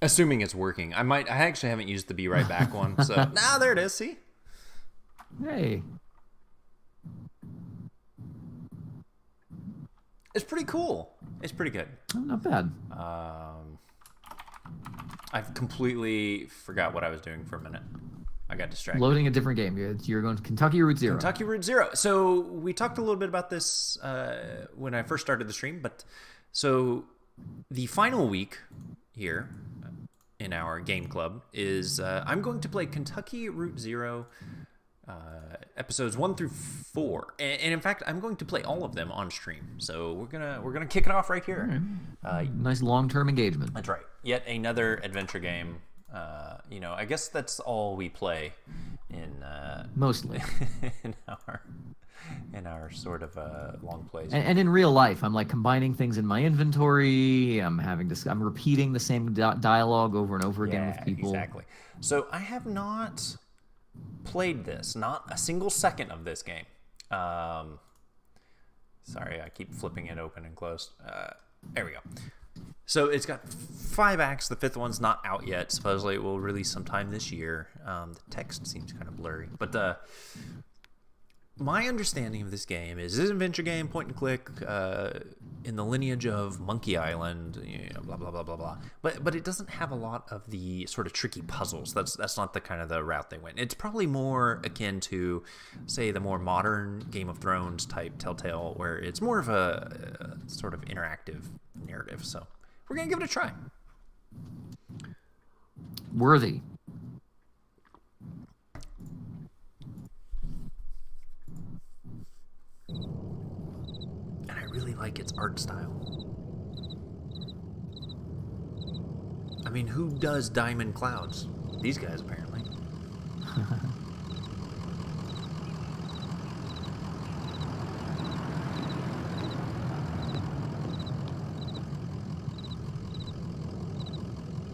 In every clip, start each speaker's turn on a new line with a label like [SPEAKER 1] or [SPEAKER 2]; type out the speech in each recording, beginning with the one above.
[SPEAKER 1] Assuming it's working. I actually haven't used the be right back one. So, there it is. See?
[SPEAKER 2] Hey.
[SPEAKER 1] It's pretty cool. It's pretty good.
[SPEAKER 2] Oh, not bad.
[SPEAKER 1] I've completely forgot what I was doing for a minute. I got distracted.
[SPEAKER 2] Loading a different game. You're going to Kentucky Route Zero.
[SPEAKER 1] Kentucky Route Zero. So we talked a little bit about this when I first started the stream, but so the final week here in our game club is I'm going to play Kentucky Route Zero episodes 1 through 4, and in fact, I'm going to play all of them on stream. So we're gonna kick it off right here.
[SPEAKER 2] Nice long-term engagement.
[SPEAKER 1] That's right. Yet another adventure game. I guess that's all we play in
[SPEAKER 2] Mostly.
[SPEAKER 1] in our sort of long plays.
[SPEAKER 2] And in real life, I'm like combining things in my inventory. I'm repeating the same dialogue over and over again with people.
[SPEAKER 1] Exactly. So I have not played this, not a single second of this game. Sorry, I keep flipping it open and closed. There we go. So it's got 5 acts. The 5th one's not out yet. Supposedly it will release sometime this year. The text seems kind of blurry. But my understanding of this game is an adventure game, point and click, in the lineage of Monkey Island, blah, blah, blah, blah, blah. But it doesn't have a lot of the sort of tricky puzzles. That's not the kind of the route they went. It's probably more akin to, say, the more modern Game of Thrones type Telltale, where it's more of a sort of interactive narrative. So we're going to give it a try.
[SPEAKER 2] Worthy.
[SPEAKER 1] And I really like its art style. I mean, who does diamond clouds? These guys, apparently.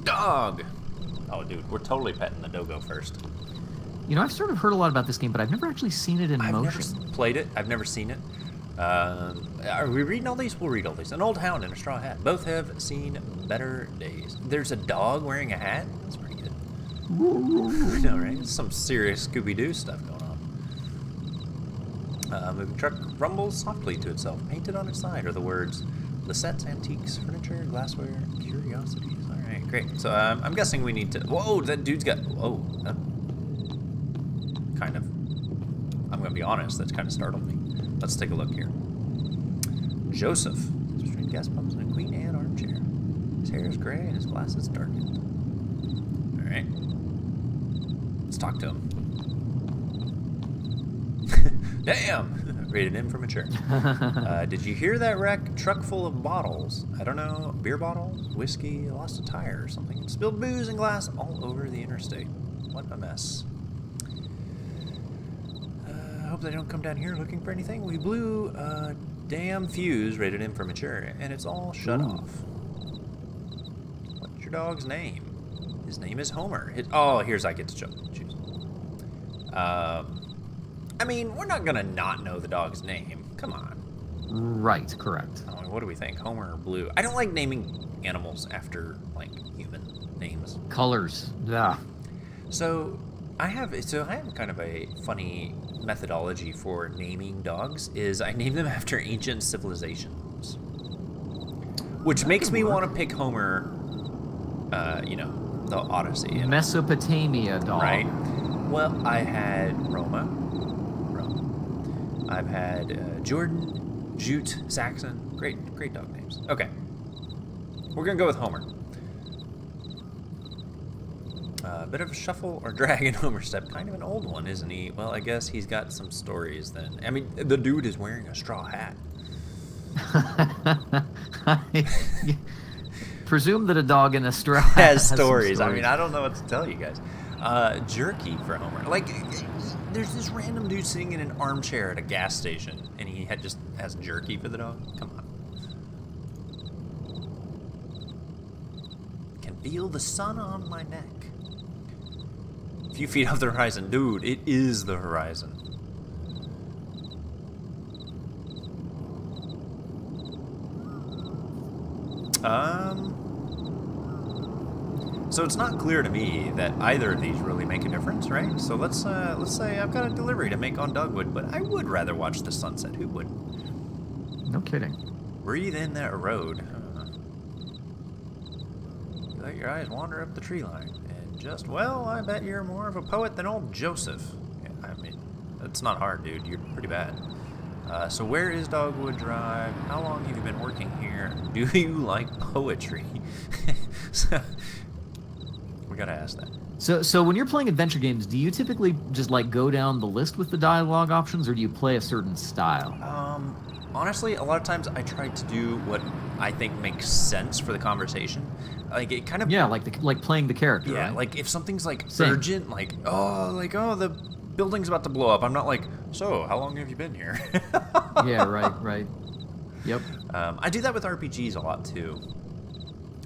[SPEAKER 1] Dog! Oh, dude, we're totally petting the doggo first.
[SPEAKER 2] I've sort of heard a lot about this game, but I've never actually seen it in motion.
[SPEAKER 1] I've never played it. I've never seen it. Are we reading all these? We'll read all these. An old hound and a straw hat. Both have seen better days. There's a dog wearing a hat? That's pretty good. I know, right? Some serious Scooby-Doo stuff going on. Moving truck rumbles softly to itself. Painted on its side are the words, Lisette's Antiques, Furniture, Glassware, Curiosities. All right, great. So I'm guessing we need to... Whoa, that dude's got... Whoa. Kind of... I'm going to be honest, that's kind of startled me. Let's take a look here. Joseph. Between gas pumps and a Queen Anne armchair. His hair is gray and his glasses darkened. All right. Let's talk to him. Damn! Rated M for mature. Did you hear that wreck? Truck full of bottles. I don't know, beer bottles, whiskey, lost a tire or something. Spilled booze and glass all over the interstate. What a mess. Hope they don't come down here looking for anything. We blew a damn fuse, rated M for mature, and it's all shut off. What's your dog's name? His name is Homer. Here's I get to choose. I mean, we're not gonna not know the dog's name. Come on.
[SPEAKER 2] Right, correct.
[SPEAKER 1] What do we think? Homer or Blue? I don't like naming animals after, like, human names.
[SPEAKER 2] Colors. Yeah.
[SPEAKER 1] So I have kind of a funny methodology for naming dogs. Is I name them after ancient civilizations, which makes me want to pick Homer. The Odyssey.
[SPEAKER 2] Mesopotamia dog.
[SPEAKER 1] Right. Well, I had Rome. I've had Jordan, Jute, Saxon. Great dog names. Okay. We're gonna go with Homer. A bit of a shuffle or drag in Homer's step. Kind of an old one, isn't he? Well, I guess he's got some stories then. I mean, the dude is wearing a straw hat.
[SPEAKER 2] Presume that a dog in a straw hat
[SPEAKER 1] has stories. I mean, I don't know what to tell you guys. Jerky for Homer. Like, there's this random dude sitting in an armchair at a gas station, and he just has jerky for the dog. Come on. Can feel the sun on my neck. A few feet off the horizon. Dude, it is the horizon. So it's not clear to me that either of these really make a difference, right? So let's say I've got a delivery to make on Dogwood, but I would rather watch the sunset. Who would?
[SPEAKER 2] No kidding.
[SPEAKER 1] Breathe in that road. Let your eyes wander up the tree line, and just, well, I bet you're more of a poet than old Joseph. Yeah, I mean, it's not hard, dude. You're pretty bad. So where is Dogwood Drive? How long have you been working here? Do you like poetry? So, we gotta ask that.
[SPEAKER 2] So when you're playing adventure games, do you typically just like go down the list with the dialogue options, or do you play a certain style?
[SPEAKER 1] Honestly, a lot of times I try to do what I think makes sense for the conversation. Like it kind of
[SPEAKER 2] like playing the character.
[SPEAKER 1] Yeah,
[SPEAKER 2] right?
[SPEAKER 1] like if something's like
[SPEAKER 2] Same.
[SPEAKER 1] urgent, like the building's about to blow up. I'm not like, so how long have you been here?
[SPEAKER 2] Yeah, right. Yep.
[SPEAKER 1] I do that with RPGs a lot too.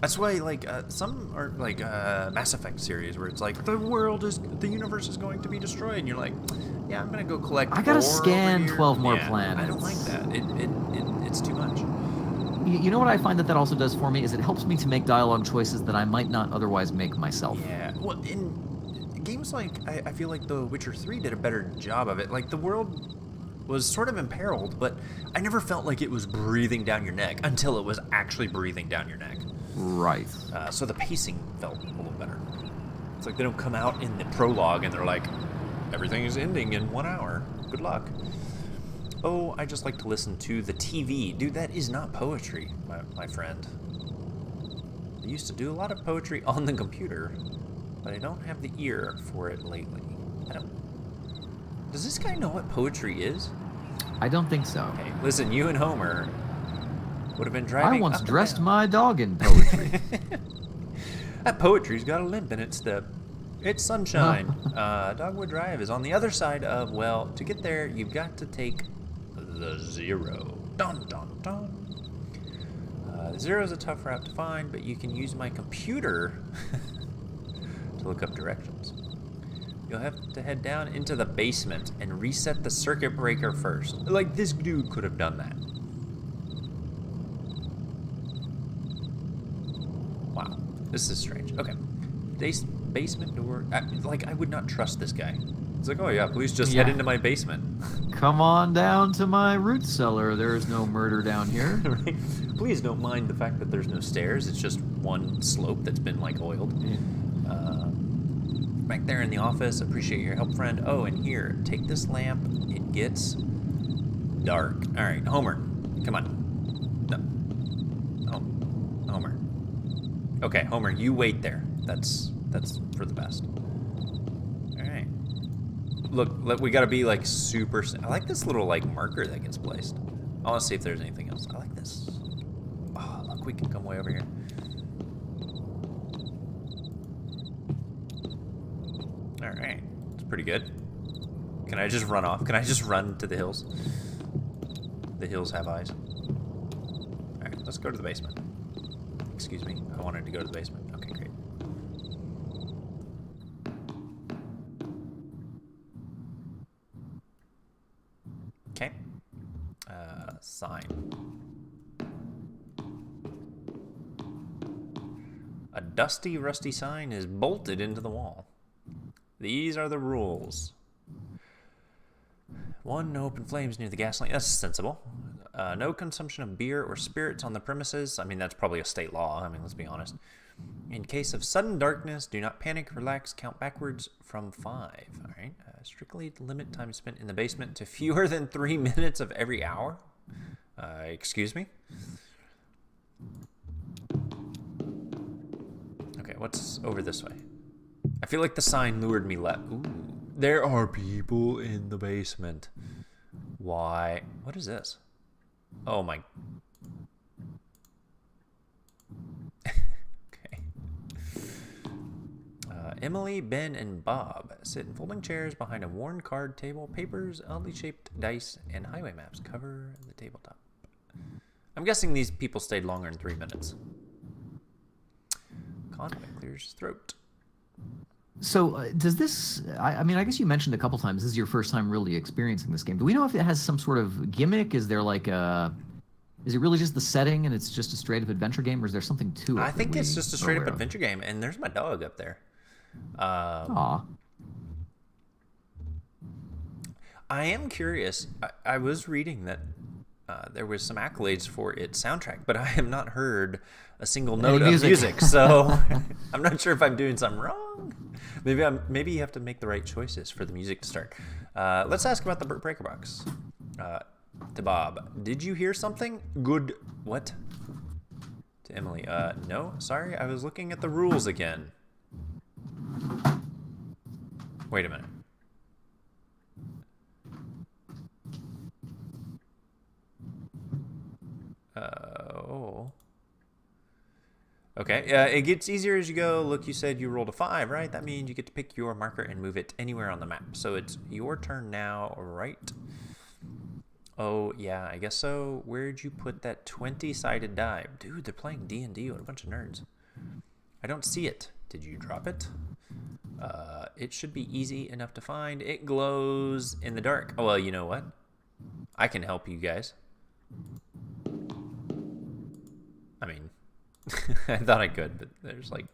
[SPEAKER 1] That's why like some are like Mass Effect series where it's like the universe is going to be destroyed, and you're like, yeah, I'm gonna go collect.
[SPEAKER 2] I gotta
[SPEAKER 1] ore
[SPEAKER 2] scan
[SPEAKER 1] over here.
[SPEAKER 2] 12 more
[SPEAKER 1] Yeah,
[SPEAKER 2] planets.
[SPEAKER 1] I don't like that. It's too much.
[SPEAKER 2] You know what I find that also does for me is it helps me to make dialogue choices that I might not otherwise make myself.
[SPEAKER 1] Yeah. Well, in games like I feel like The Witcher 3 did a better job of it. Like the world was sort of imperiled, but I never felt like it was breathing down your neck until it was actually breathing down your neck.
[SPEAKER 2] Right.
[SPEAKER 1] So the pacing felt a little better. It's like they don't come out in the prologue and they're like, everything is ending in 1 hour. Good luck. Oh, I just like to listen to the TV. Dude, that is not poetry, my friend. I used to do a lot of poetry on the computer, but I don't have the ear for it lately. Does this guy know what poetry is?
[SPEAKER 2] I don't think so.
[SPEAKER 1] Okay, listen, you and Homer would have been driving.
[SPEAKER 2] I once
[SPEAKER 1] up and
[SPEAKER 2] dressed
[SPEAKER 1] down.
[SPEAKER 2] my dog in poetry.
[SPEAKER 1] That poetry's got a limp in its step. It's sunshine. Dogwood Drive is on the other side of, well, to get there, you've got to take the 0. Dun, dun, dun. The 0 is a tough route to find, but you can use my computer to look up directions. You'll have to head down into the basement and reset the circuit breaker first. Like, this dude could have done that. Wow, this is strange. Okay, basement door. I would not trust this guy. It's like, oh yeah, please just head into my basement.
[SPEAKER 2] Come on down to my root cellar. There is no murder down here.
[SPEAKER 1] Right? Please don't mind the fact that there's no stairs. It's just one slope that's been like oiled. Back there in the office, appreciate your help, friend. Oh, and here, take this lamp. It gets dark. All right, Homer, come on. No, oh, Homer. Okay, Homer, you wait there. That's for the best. All right. Look, we gotta be like super. I like this little like marker that gets placed. I want to see if there's anything else. I like this. Oh, look, we can come way over here. All right, it's pretty good. Can I just run off? Can I just run to the hills? The hills have eyes. All right, let's go to the basement. Excuse me, I wanted to go to the basement. Okay, great. Okay. Sign. A dusty, rusty sign is bolted into the wall. These are the rules. 1, no open flames near the gas line. That's sensible. No consumption of beer or spirits on the premises. I mean, that's probably a state law. I mean, let's be honest. In case of sudden darkness, do not panic, relax, count backwards from 5. All right. Strictly limit time spent in the basement to fewer than 3 minutes of every hour. Excuse me? Okay, what's over this way? I feel like the sign lured me left. Ooh, there are people in the basement. Why? What is this? Oh my. Okay. Emily, Ben, and Bob sit in folding chairs behind a worn card table. Papers, oddly shaped dice, and highway maps cover the tabletop. I'm guessing these people stayed longer than 3 minutes. Conway clears his throat.
[SPEAKER 2] So does this, I mean, I guess you mentioned a couple times, this is your first time really experiencing this game. Do we know if it has some sort of gimmick? Is there like a, Is it really just the setting and it's just a straight up adventure game, or is there something to it?
[SPEAKER 1] I think it's just a straight up adventure game, and there's my dog up there.
[SPEAKER 2] Aw.
[SPEAKER 1] I am curious. I was reading that there was some accolades for its soundtrack, but I have not heard a single note of music, so I'm not sure if I'm doing something wrong. Maybe you have to make the right choices for the music to start. Let's ask about the breaker box. To Bob, did you hear something? Good. What? To Emily, no, sorry, I was looking at the rules again. Wait a minute. Oh. Okay, it gets easier as you go. Look, you said you rolled a 5, right? That means you get to pick your marker and move it anywhere on the map. So it's your turn now, right? Oh, yeah, I guess so. Where'd you put that 20-sided die? Dude, they're playing D&D. What a bunch of nerds. I don't see it. Did you drop it? It should be easy enough to find. It glows in the dark. Oh, well, you know what? I can help you guys. I mean, I thought I could, but there's like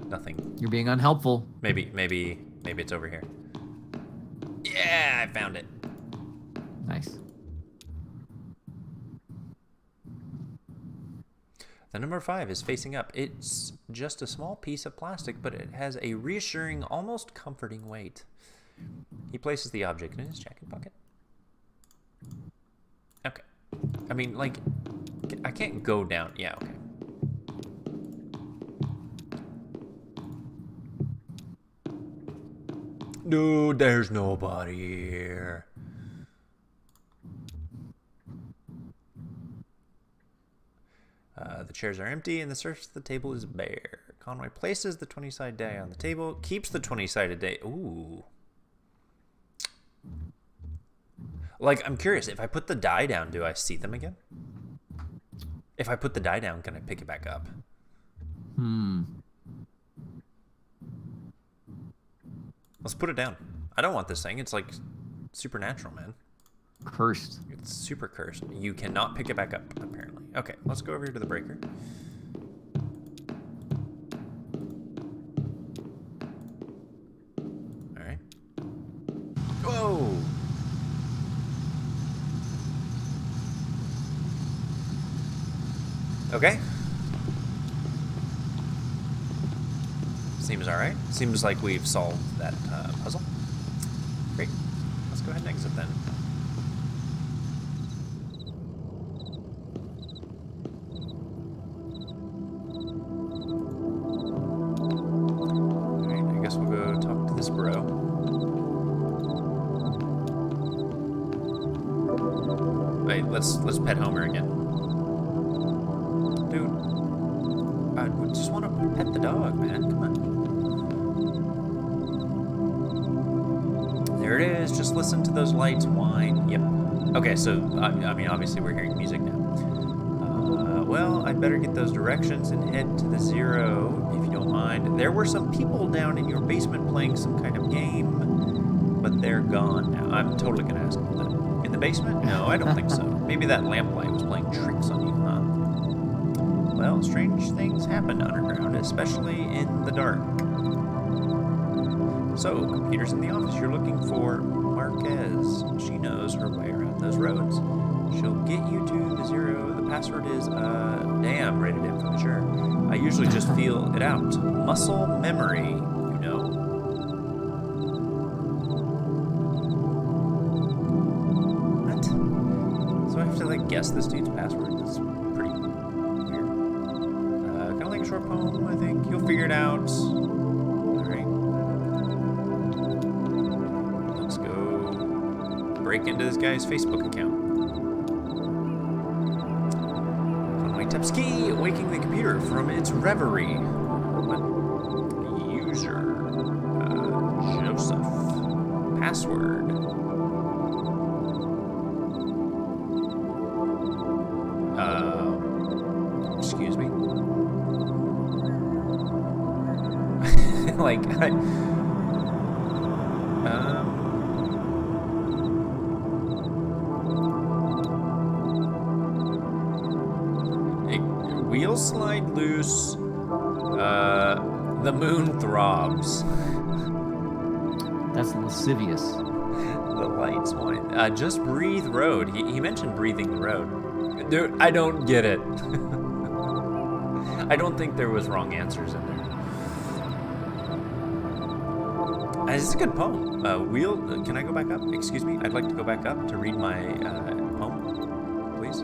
[SPEAKER 1] nothing.
[SPEAKER 2] You're being unhelpful.
[SPEAKER 1] Maybe it's over here. Yeah, I found it.
[SPEAKER 2] Nice.
[SPEAKER 1] The number 5 is facing up. It's just a small piece of plastic, but it has a reassuring, almost comforting weight. He places the object in his jacket pocket. Okay. I mean, like, I can't go down. Yeah, okay. Dude, there's nobody here. The chairs are empty and the surface of the table is bare. Conway places the 20-sided die on the table, keeps the 20-sided die. Ooh. Like, I'm curious, if I put the die down, do I see them again? If I put the die down, can I pick it back up? Let's put it down. I don't want this thing. It's like supernatural, man.
[SPEAKER 2] Cursed.
[SPEAKER 1] It's super cursed. You cannot pick it back up, apparently. Okay, let's go over here to the breaker. All right. Whoa! Okay. Seems all right. Seems like we've solved that puzzle. Great. Let's go ahead and exit then. All right, I guess we'll go talk to this bro. Wait, let's pet Homer again. Dude, I just want to pet the dog, man. Come on. There it is. Just listen to those lights whine. Yep. Okay, so, I mean, obviously we're hearing music now. Well, I'd better get those directions and head to the 0, if you don't mind. There were some people down in your basement playing some kind of game, but they're gone now. I'm totally going to ask them that. In the basement? No, I don't think so. Maybe that lamplight was playing tricks on you, huh? Well, strange things happen underground, especially in the dark. So, computer's in the office. You're looking for Marquez. She knows her way around those roads. She'll get you to the 0. The password is, damn, rated M for sure. I usually just feel it out. Muscle memory, you know. What? So I have to, like, guess this dude's password? That's pretty weird. Kind of like a short poem, I think. You'll figure it out. Break into this guy's Facebook account. Conway taps key, waking the computer from its reverie. What? User. Joseph. Password. Excuse me? Like, Wheels slide loose. The moon throbs.
[SPEAKER 2] That's lascivious.
[SPEAKER 1] The lights whine. Just breathe road. He mentioned breathing the road. Dude, I don't get it. I don't think there was wrong answers in there. It's a good poem. Can I go back up? Excuse me. I'd like to go back up to read my poem. Please?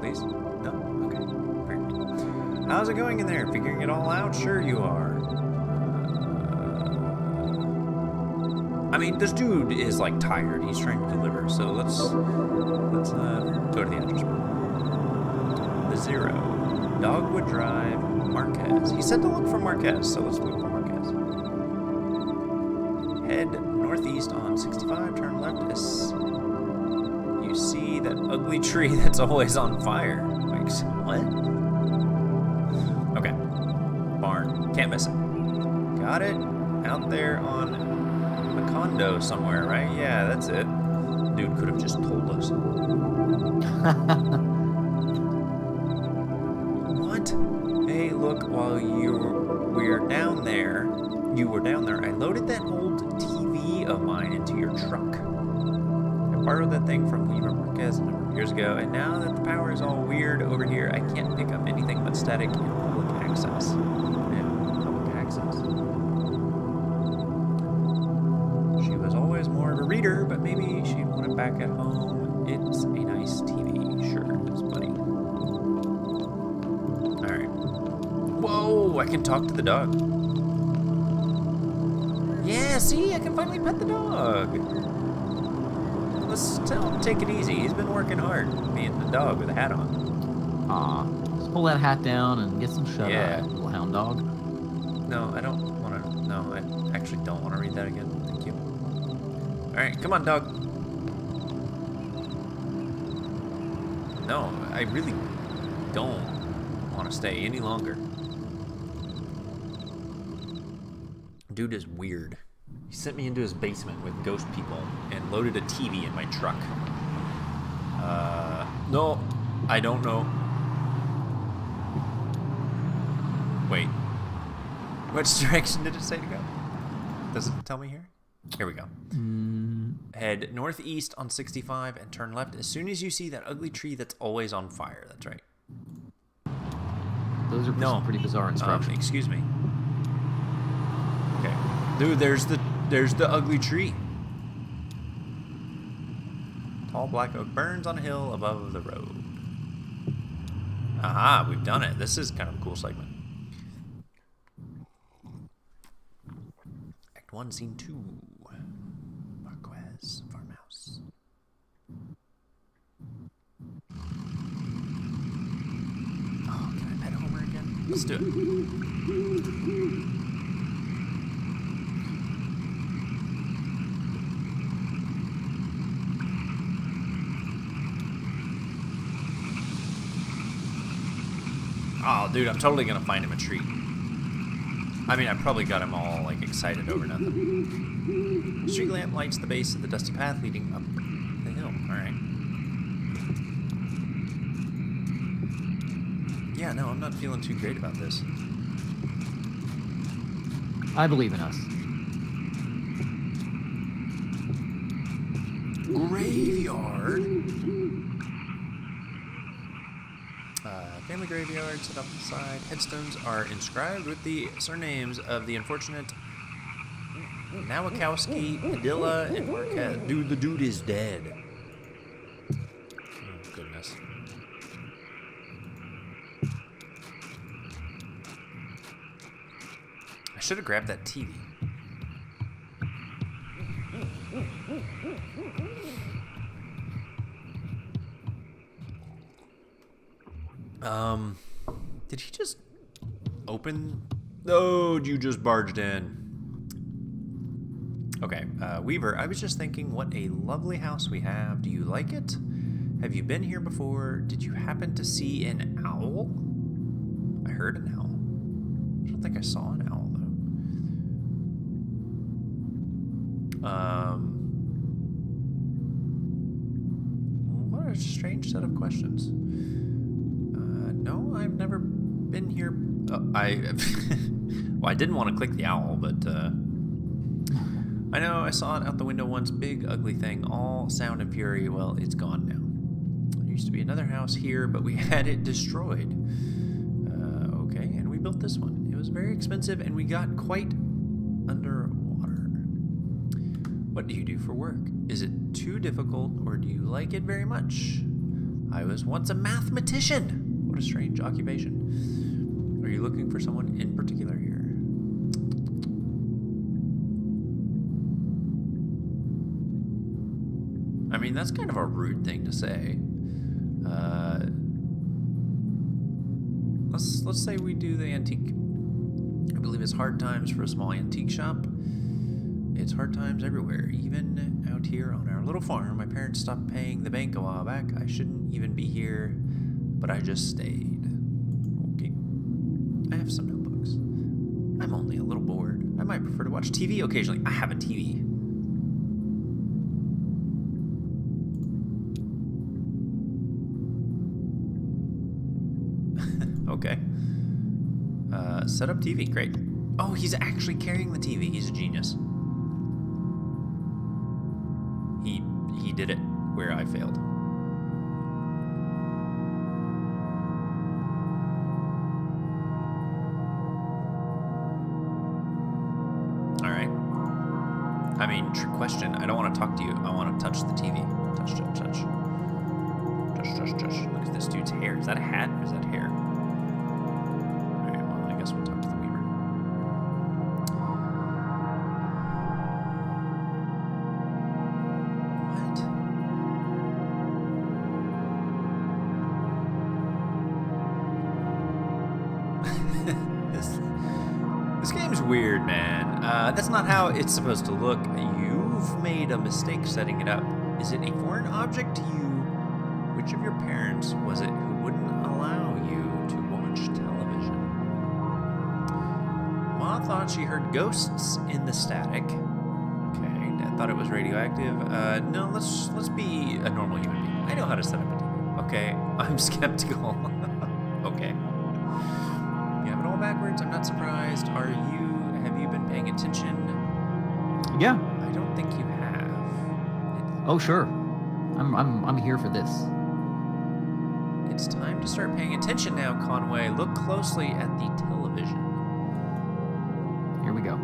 [SPEAKER 1] Please? No? Okay. Great. How's it going in there? Figuring it all out? Sure you are. I mean, this dude is like tired. He's trying to deliver. So let's go to the address book. The 0. Dogwood Drive, Marquez. He said to look for Marquez, so let's look for Marquez. Head northeast on 65, turn left as you see that ugly tree that's always on fire. Like, what? Okay. Barn. Can't miss it. Got it. Out there on a condo somewhere, right? Yeah, that's it. Dude could have just told us. What? Hey, look, while you were down there, I loaded that old TV of mine into your truck. I borrowed that thing from Weaver Marquez a number of years ago, and now that the power is all weird over here, I can't pick up anything but static in public access. Yeah, public access. She was always more of a reader, but maybe she'd want it back at home. It's a nice TV. Sure, it's buddy. Alright. Whoa, I can talk to the dog. Yeah, see, I can finally pet the dog. Let's tell him to take it easy. He's been working hard, being the dog with a hat on.
[SPEAKER 2] Aw, just pull that hat down and get some shut-eye, little hound dog.
[SPEAKER 1] No, I don't want to. No, I actually don't want to read that again. Thank you. Alright, come on, dog. No, I really don't want to stay any longer. Dude is weird. He sent me into his basement with ghost people and loaded a TV in my truck. No, I don't know. Wait. Which direction did it say to go? Does it tell me here? Here we go. Head northeast on 65 and turn left as soon as you see that ugly tree that's always on fire. That's right.
[SPEAKER 2] Those are some pretty bizarre instructions.
[SPEAKER 1] Excuse me. Okay. Dude, there's the ugly tree. Tall black oak burns on a hill above the road. Aha, we've done it. This is kind of a cool segment. Act 1, Scene 2. Marquez Farmhouse. Oh, can I pet Homer again? Let's do it. Oh, dude, I'm totally gonna find him a treat. I mean, I probably got him all, like, excited over nothing. Street lamp lights the base of the dusty path leading up the hill. Alright. Yeah, no, I'm not feeling too great about this.
[SPEAKER 2] I believe in us.
[SPEAKER 1] Graveyard? Family graveyard set up inside. Headstones are inscribed with the surnames of the unfortunate Nowakowski, Padilla, and Marquez. Dude, the dude is dead. Oh, goodness. I should have grabbed that TV. Did he just open? Oh, you just barged in. Okay, Weaver, I was just thinking what a lovely house we have. Do you like it? Have you been here before? Did you happen to see an owl? I heard an owl. I don't think I saw an owl, though. What a strange set of questions. No, I've never Well, I didn't want to click the owl, but I know I saw it out the window once. Big, ugly thing, all sound and fury. Well, it's gone now. There used to be another house here, but we had it destroyed. Okay, and we built this one. It was very expensive, and we got quite underwater. What do you do for work? Is it too difficult, or do you like it very much? I was once a mathematician. What a strange occupation. Are you looking for someone in particular here? I mean, that's kind of a rude thing to say. Let's say we do the antique. I believe it's hard times for a small antique shop. It's hard times everywhere, even out here on our little farm. My parents stopped paying the bank a while back. I shouldn't even be here, but I just stayed. Okay. I have some notebooks. I'm only a little bored. I might prefer to watch TV occasionally. I have a TV. Okay. Set up TV. Great. Oh, he's actually carrying the TV. He's a genius. He did it where I failed. All right. I mean, trick question. I don't want to talk to you. I want to touch the TV. Touch. Look at this dude's hair. Is that a hat or is that hair? All right, well, I guess we'll talk to the Weaver. What? This game's weird, man. That's not how it's supposed to look. You've made a mistake setting it up. Is it a foreign object to you? Which of your parents was it who wouldn't allow you to watch television? Ma thought she heard ghosts in the static. Okay, Dad thought it was radioactive. No, let's be a normal human being. I know how to set up a TV. Okay, I'm skeptical. Okay. You have it all backwards. I'm not surprised. Have you been paying attention?
[SPEAKER 2] Yeah.
[SPEAKER 1] I don't think you have.
[SPEAKER 2] Oh, sure. I'm here for this.
[SPEAKER 1] It's time to start paying attention now, Conway. Look closely at the television.
[SPEAKER 2] Here we go.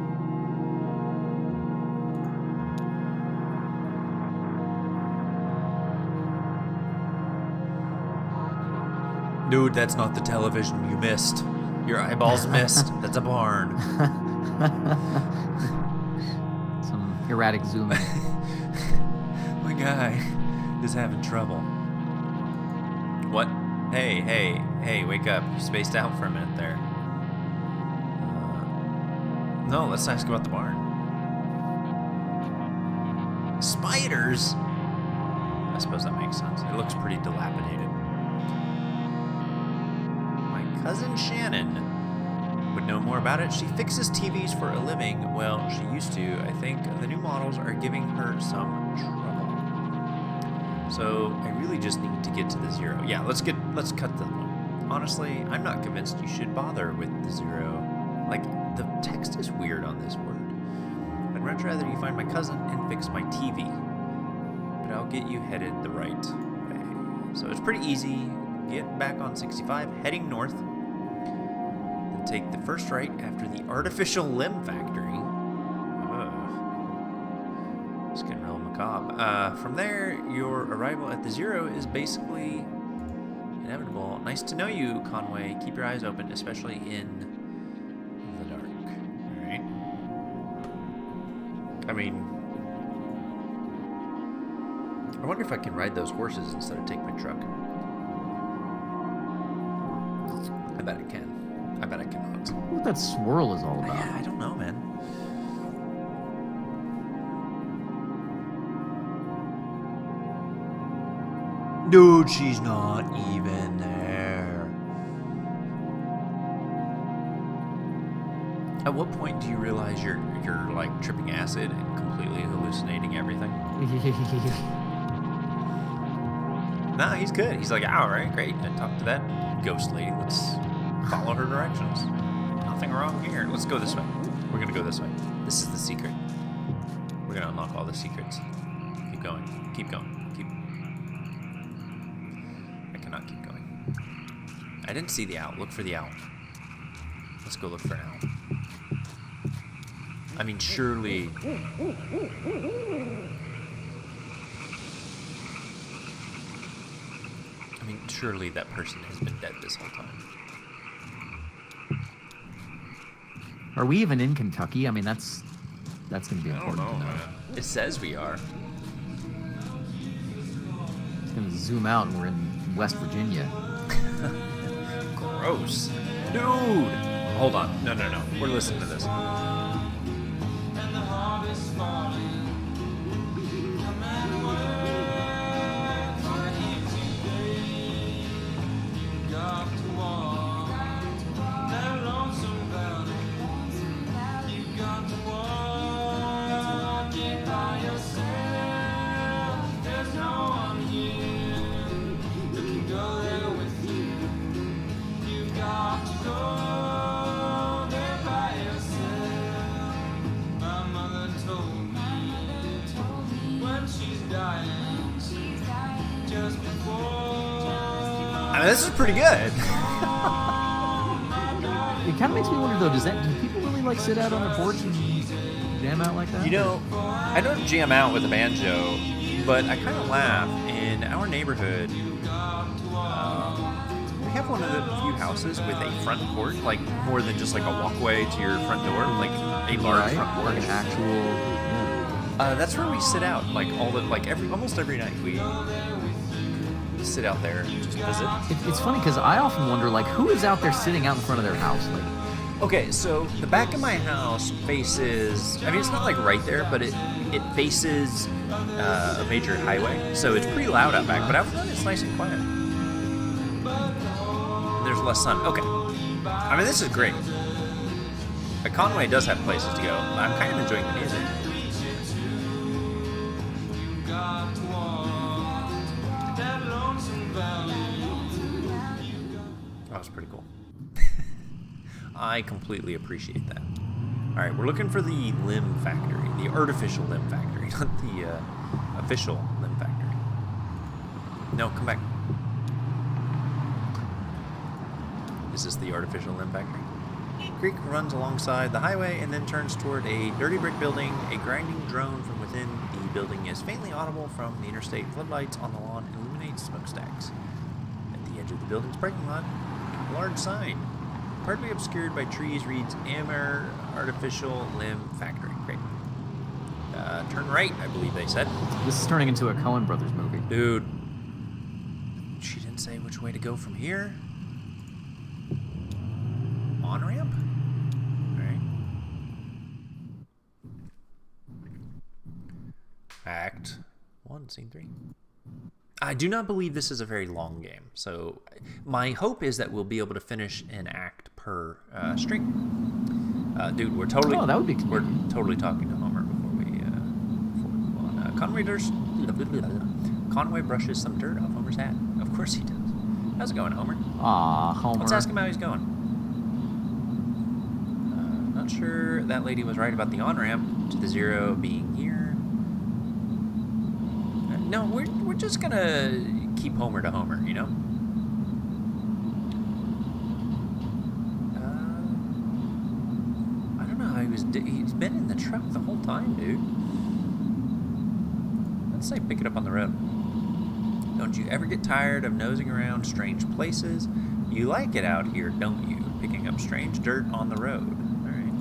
[SPEAKER 1] Dude, that's not the television. You missed. Your eyeballs missed. That's a barn.
[SPEAKER 2] Some erratic zooming.
[SPEAKER 1] My guy is having trouble. What? Hey, wake up. You spaced out for a minute there. No, let's ask about the barn. Spiders? I suppose that makes sense. It looks pretty dilapidated. My cousin Shannon would know more about it. She fixes TVs for a living. Well, she used to. I think the new models are giving her some trouble. So I really just need to get to the zero. Yeah, let's cut the one. Honestly, I'm not convinced you should bother with the zero. Like, the text is weird on this word. I'd much rather you find my cousin and fix my TV. But I'll get you headed the right way. So it's pretty easy. Get back on 65, heading north. Then take the first right after the artificial limb factory. It's getting real macabre. From there, your arrival at the zero is basically inevitable. Nice to know you, Conway. Keep your eyes open, especially in the dark. Alright. I mean, I wonder if I can ride those horses instead of take my truck. I bet I can. I bet I cannot.
[SPEAKER 2] What that swirl is all about?
[SPEAKER 1] Yeah, I don't know, man. Dude, she's not even there. At what point do you realize you're like tripping acid and completely hallucinating everything? Nah, he's good. He's like, all right, great. I talked to that ghost lady. Follow her directions. Nothing wrong here. Let's go this way. We're gonna go this way. This is the secret. We're gonna unlock all the secrets. Keep going. Keep going. Keep. I cannot keep going. I didn't see the owl. Look for the owl. Let's go look for an owl. I mean, surely. I mean, surely that person has been dead this whole time.
[SPEAKER 2] Are we even in Kentucky? I mean, that's going to be important to know.
[SPEAKER 1] Man. It says we are.
[SPEAKER 2] It's going to zoom out and we're in West Virginia.
[SPEAKER 1] Gross. Dude! Hold on. No. We're listening to this. I mean, this is pretty good.
[SPEAKER 2] It kind of makes me wonder, though, do people really like sit out on the porch and jam out like that?
[SPEAKER 1] You know, I don't jam out with a banjo, but I kind of laugh. In our neighborhood, we have one of the few houses with a front porch, like more than just like a walkway to your front door, like a large front porch.
[SPEAKER 2] Like an actual. Yeah.
[SPEAKER 1] That's where we sit out, like almost every night we sit out there and just visit.
[SPEAKER 2] It's funny because I often wonder, like, who is out there sitting out in front of their house? Like,
[SPEAKER 1] okay, so the back of my house faces, I mean, it's not like right there, but it faces a major highway, so it's pretty loud out back, but out front it's nice and quiet. There's less sun. Okay. I mean, this is great. Conway does have places to go. I'm kind of enjoying the music. That was pretty cool. I completely appreciate that. All right, we're looking for the limb factory, the artificial limb factory, not the official limb factory. No, come back. Is this the artificial limb factory? Creek runs alongside the highway and then turns toward a dirty brick building. A grinding drone from within the building is faintly audible from the interstate. Floodlights on the lawn illuminate smokestacks. At the edge of the building's parking lot, a large sign, partly obscured by trees, reads Amer Artificial Limb Factory. Great. Turn right, I believe they said.
[SPEAKER 2] this is turning into a Coen Brothers movie.
[SPEAKER 1] Dude. She didn't say which way to go from here. On-ramp? Alright. Act 1, Scene 3. I do not believe this is a very long game, so my hope is that we'll be able to finish an act per stream. Dude, we're totally
[SPEAKER 2] that would be
[SPEAKER 1] we're totally talking to Homer before we move on. Conway brushes some dirt off Homer's hat. Of course he does. How's it going, Homer?
[SPEAKER 2] Aw, Homer.
[SPEAKER 1] Let's ask him how he's going. Not sure that lady was right about the on-ramp to the zero being here. No, we're just gonna keep Homer to Homer, you know? I don't know how he's been in the truck the whole time, dude. Let's say pick it up on the road. Don't you ever get tired of nosing around strange places? You like it out here, don't you? Picking up strange dirt on the road. All right.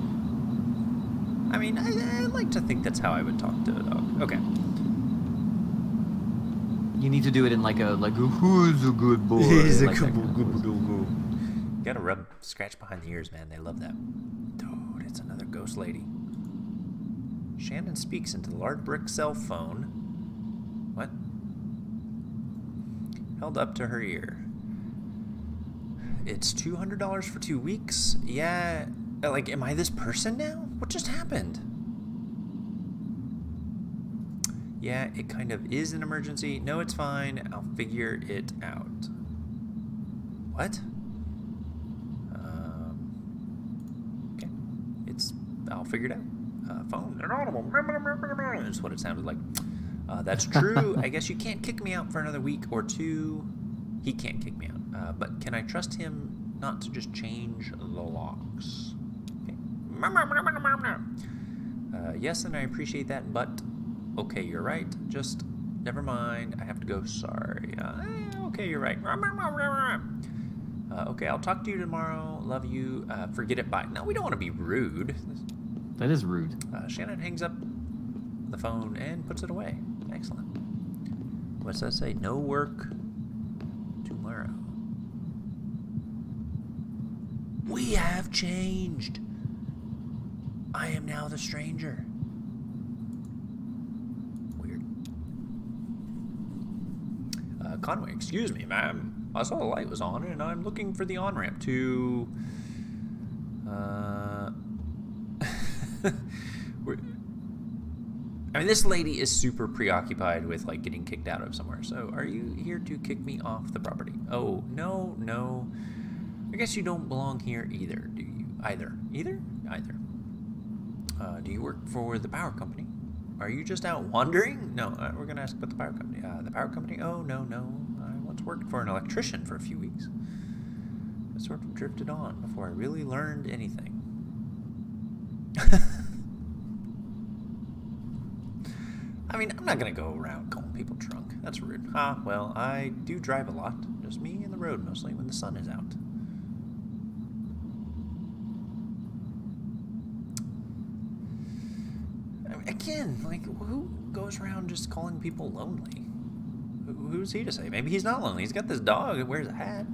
[SPEAKER 1] I mean, I like to think that's how I would talk to a dog. Okay.
[SPEAKER 2] You need to do it in like a who's a good boy.
[SPEAKER 1] He's a
[SPEAKER 2] like
[SPEAKER 1] good
[SPEAKER 2] that kind of
[SPEAKER 1] boy. You gotta scratch behind the ears, man. They love that. Dude, it's another ghost lady. Shannon speaks into the large brick cell phone. What? Held up to her ear. It's $200 for 2 weeks? Yeah. Like, am I this person now? What just happened? Yeah, it kind of is an emergency. No, it's fine. I'll figure it out. What? I'll figure it out. Phone inaudible. That's what it sounded like. That's true. I guess you can't kick me out for another week or two. He can't kick me out. But can I trust him not to just change the locks? Okay. Yes, and I appreciate that, but okay, you're right. Just never mind. I have to go. Sorry. Okay, you're right. Okay, I'll talk to you tomorrow. Love you. Forget it. Bye. No, we don't want to be rude.
[SPEAKER 2] That is rude.
[SPEAKER 1] Shannon hangs up the phone and puts it away. Excellent. What's that say? No work tomorrow. We have changed. I am now the stranger. Weird. Conway, excuse me, ma'am. I saw the light was on and I'm looking for the on-ramp to... I mean, this lady is super preoccupied with, like, getting kicked out of somewhere. So, are you here to kick me off the property? Oh, no. I guess you don't belong here either, do you? Either. Do you work for the power company? Are you just out wandering? No, we're going to ask about the power company. The power company? Oh, no. I once worked for an electrician for a few weeks. I sort of drifted on before I really learned anything. I mean, I'm not going to go around calling people drunk. That's rude. Well, I do drive a lot. Just me and the road mostly when the sun is out. I mean, again, like, who goes around just calling people lonely? Who's he to say? Maybe he's not lonely. He's got this dog that wears a hat.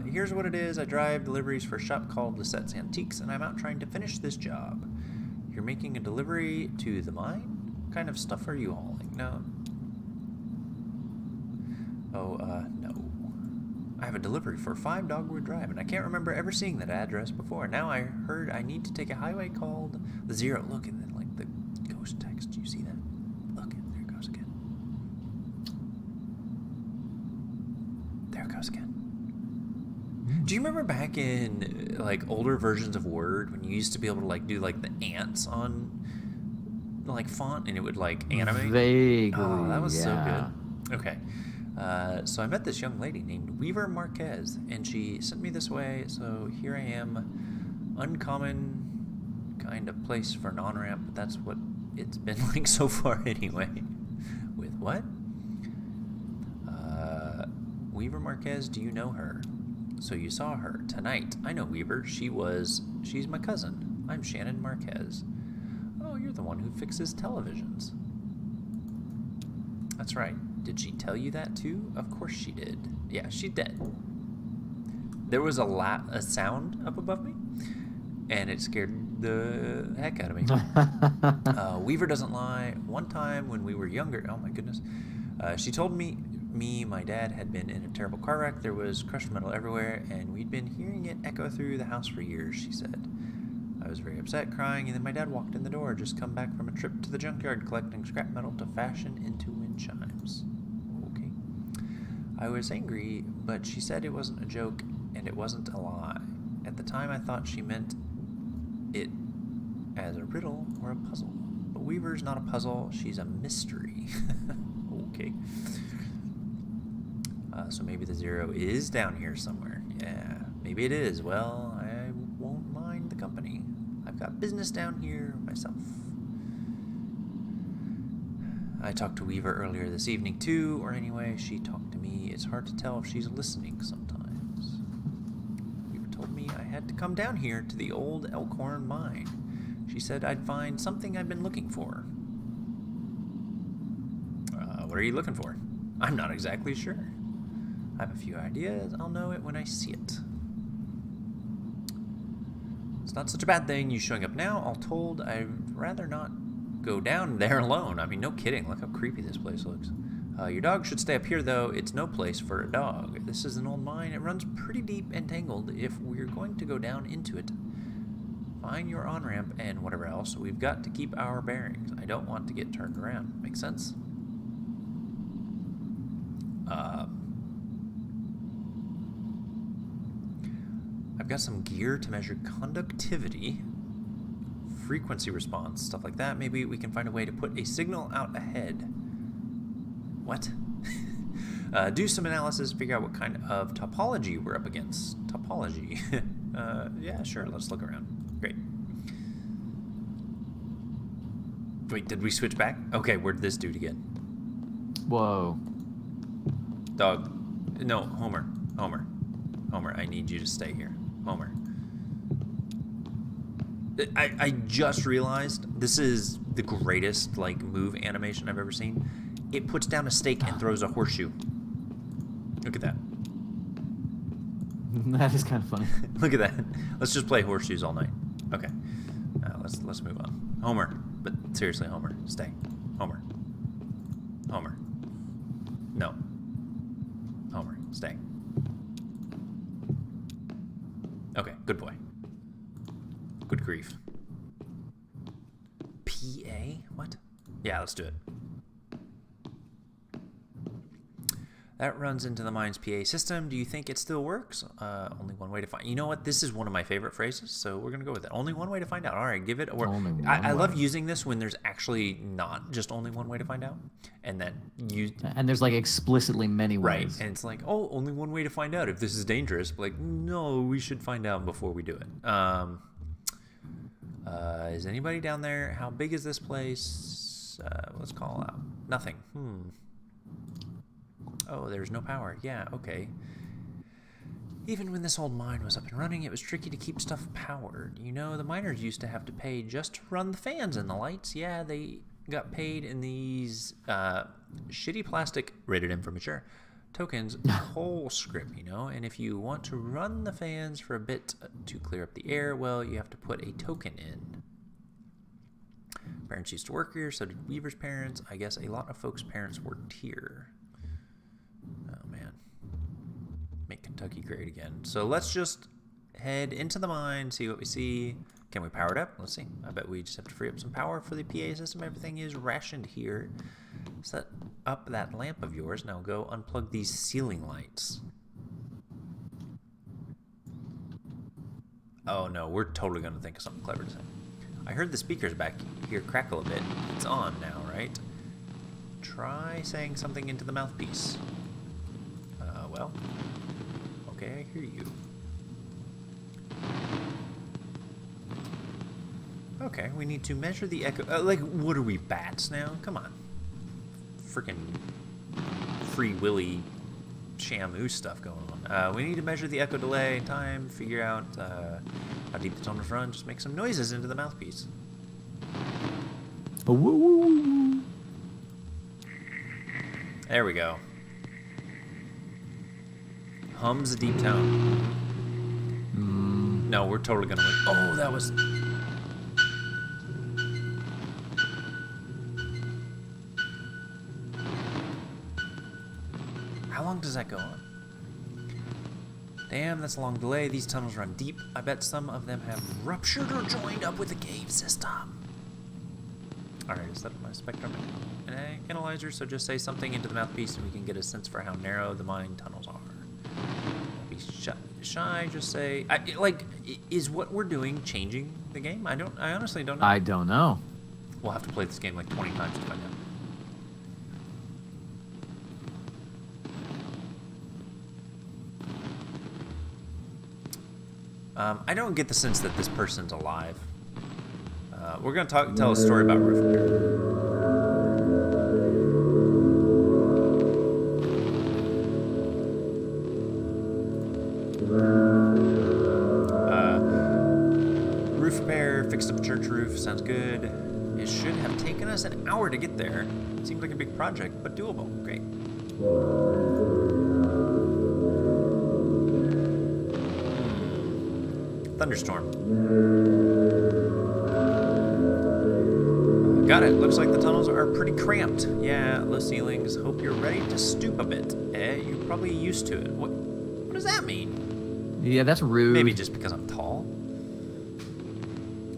[SPEAKER 1] Here's what it is. I drive deliveries for a shop called Lisette's Antiques, and I'm out trying to finish this job. You're making a delivery to the mine? What kind of stuff are you hauling? No. No. I have a delivery for 5 Dogwood Drive, and I can't remember ever seeing that address before. Now I heard I need to take a highway called the Zero. Look, and then, like, the ghost text. Do you see that? Look, there it goes again. There it goes again. Do you remember back in, like, older versions of Word when you used to be able to, like, do, like, the ants on, like, font and it would, like, animate?
[SPEAKER 2] Vaguely,
[SPEAKER 1] oh, that was so good. Okay. So I met this young lady named Weaver Marquez, and she sent me this way, so here I am. Uncommon kind of place for an on-ramp, but that's what it's been like so far anyway. With what? Weaver Marquez, do you know her? So you saw her tonight. I know Weaver. She's my cousin. I'm Shannon Marquez. Oh, you're the one who fixes televisions. That's right. Did she tell you that too? Of course she did. Yeah, she did. There was a sound up above me, and it scared the heck out of me. Weaver doesn't lie. One time when we were younger, oh my goodness, she told me my dad had been in a terrible car wreck. There was crushed metal everywhere, and we'd been hearing it echo through the house for years, she said. I was very upset, crying, and then my dad walked in the door, just come back from a trip to the junkyard collecting scrap metal to fashion into wind chimes. Okay. I was angry, but she said it wasn't a joke, and it wasn't a lie. At the time, I thought she meant it as a riddle or a puzzle. But Weaver's not a puzzle, she's a mystery. Okay. So maybe the Zero is down here somewhere. Yeah, maybe it is. Well, I won't mind the company. I've got business down here myself. I talked to Weaver earlier this evening too, or anyway, she talked to me. It's hard to tell if she's listening sometimes. Weaver told me I had to come down here to the old Elkhorn mine. She said I'd find something I've been looking for. What are you looking for? I'm not exactly sure. I have a few ideas. I'll know it when I see it. It's not such a bad thing you showing up now. All told, I'd rather not go down there alone. I mean, no kidding. Look how creepy this place looks. Your dog should stay up here, though. It's no place for a dog. This is an old mine. It runs pretty deep and tangled. If we're going to go down into it, find your on-ramp and whatever else, we've got to keep our bearings. I don't want to get turned around. Make sense? I've got some gear to measure conductivity. frequency response, stuff like that. Maybe we can find a way to put a signal out ahead. What? Do some analysis, figure out what kind of topology we're up against. Topology. Yeah, sure, let's look around. Great. Wait, did we switch back? Okay, where'd this dude again?
[SPEAKER 2] Whoa.
[SPEAKER 1] Dog. No, Homer. Homer, I need you to stay here. Homer. I just realized this is the greatest, like, move animation I've ever seen. It puts down a stake and throws a horseshoe. Look at that.
[SPEAKER 2] That is kind of funny.
[SPEAKER 1] Look at that. Let's just play horseshoes all night. Okay. Let's move on. Homer. But seriously, Homer, stay. Homer. Homer. No. Homer, stay. Okay, good boy. Good grief. PA? What? Yeah, let's do it. That runs into the mine's PA system. Do you think it still works? Only one way to find... You know what? This is one of my favorite phrases, so we're going to go with it. Only one way to find out. All right, give it... I love using this when there's actually not just only one way to find out. And then you...
[SPEAKER 2] And there's, like, explicitly many ways.
[SPEAKER 1] Right, and it's like, oh, only one way to find out if this is dangerous. But like, no, we should find out before we do it. Is anybody down there? How big is this place? Let's call out. Nothing. Oh, there's no power. Yeah, okay. Even when this old mine was up and running, it was tricky to keep stuff powered. You know, the miners used to have to pay just to run the fans and the lights. Yeah, they got paid in these shitty plastic, rated M for mature, tokens, whole script, you know? And if you want to run the fans for a bit to clear up the air, well, you have to put a token in. Parents used to work here, so did Weaver's parents. I guess a lot of folks' parents worked here. Oh, man. Make Kentucky great again. So let's just head into the mine, see what we see. Can we power it up? Let's see. I bet we just have to free up some power for the PA system. Everything is rationed here. Set up that lamp of yours. Now go unplug these ceiling lights. Oh, no. We're totally going to think of something clever to say. I heard the speakers back here crackle a bit. It's on now, right? Try saying something into the mouthpiece. Well, okay, I hear you. Okay, we need to measure the echo. Like, what are we, bats now? Come on. Freaking Free Willy Shamu stuff going on. We need to measure the echo delay time, figure out how deep the tunnels run, just make some noises into the mouthpiece. There we go. Hums a deep tone. No, we're totally gonna win. Oh, that was... How long does that go on? Damn, that's a long delay. These tunnels run deep. I bet some of them have ruptured or joined up with the cave system. Alright, set up my spectrum analyzer, so just say something into the mouthpiece and we can get a sense for how narrow the mine tunnels are. Don't be shy, just say... is what we're doing changing the game? I honestly don't know.
[SPEAKER 2] I don't know.
[SPEAKER 1] We'll have to play this game like 20 times to find out. I don't get the sense that this person's alive. We're going to tell a story about Roof. Roof repair, fixed up a church roof, sounds good. It should have taken us an hour to get there. Seems like a big project, but doable. Great. Thunderstorm. Got it. Looks like the tunnels are pretty cramped. Yeah, low ceilings. Hope you're ready to stoop a bit. You're probably used to it. What does that mean?
[SPEAKER 2] Yeah, that's rude.
[SPEAKER 1] Maybe just because I'm tall.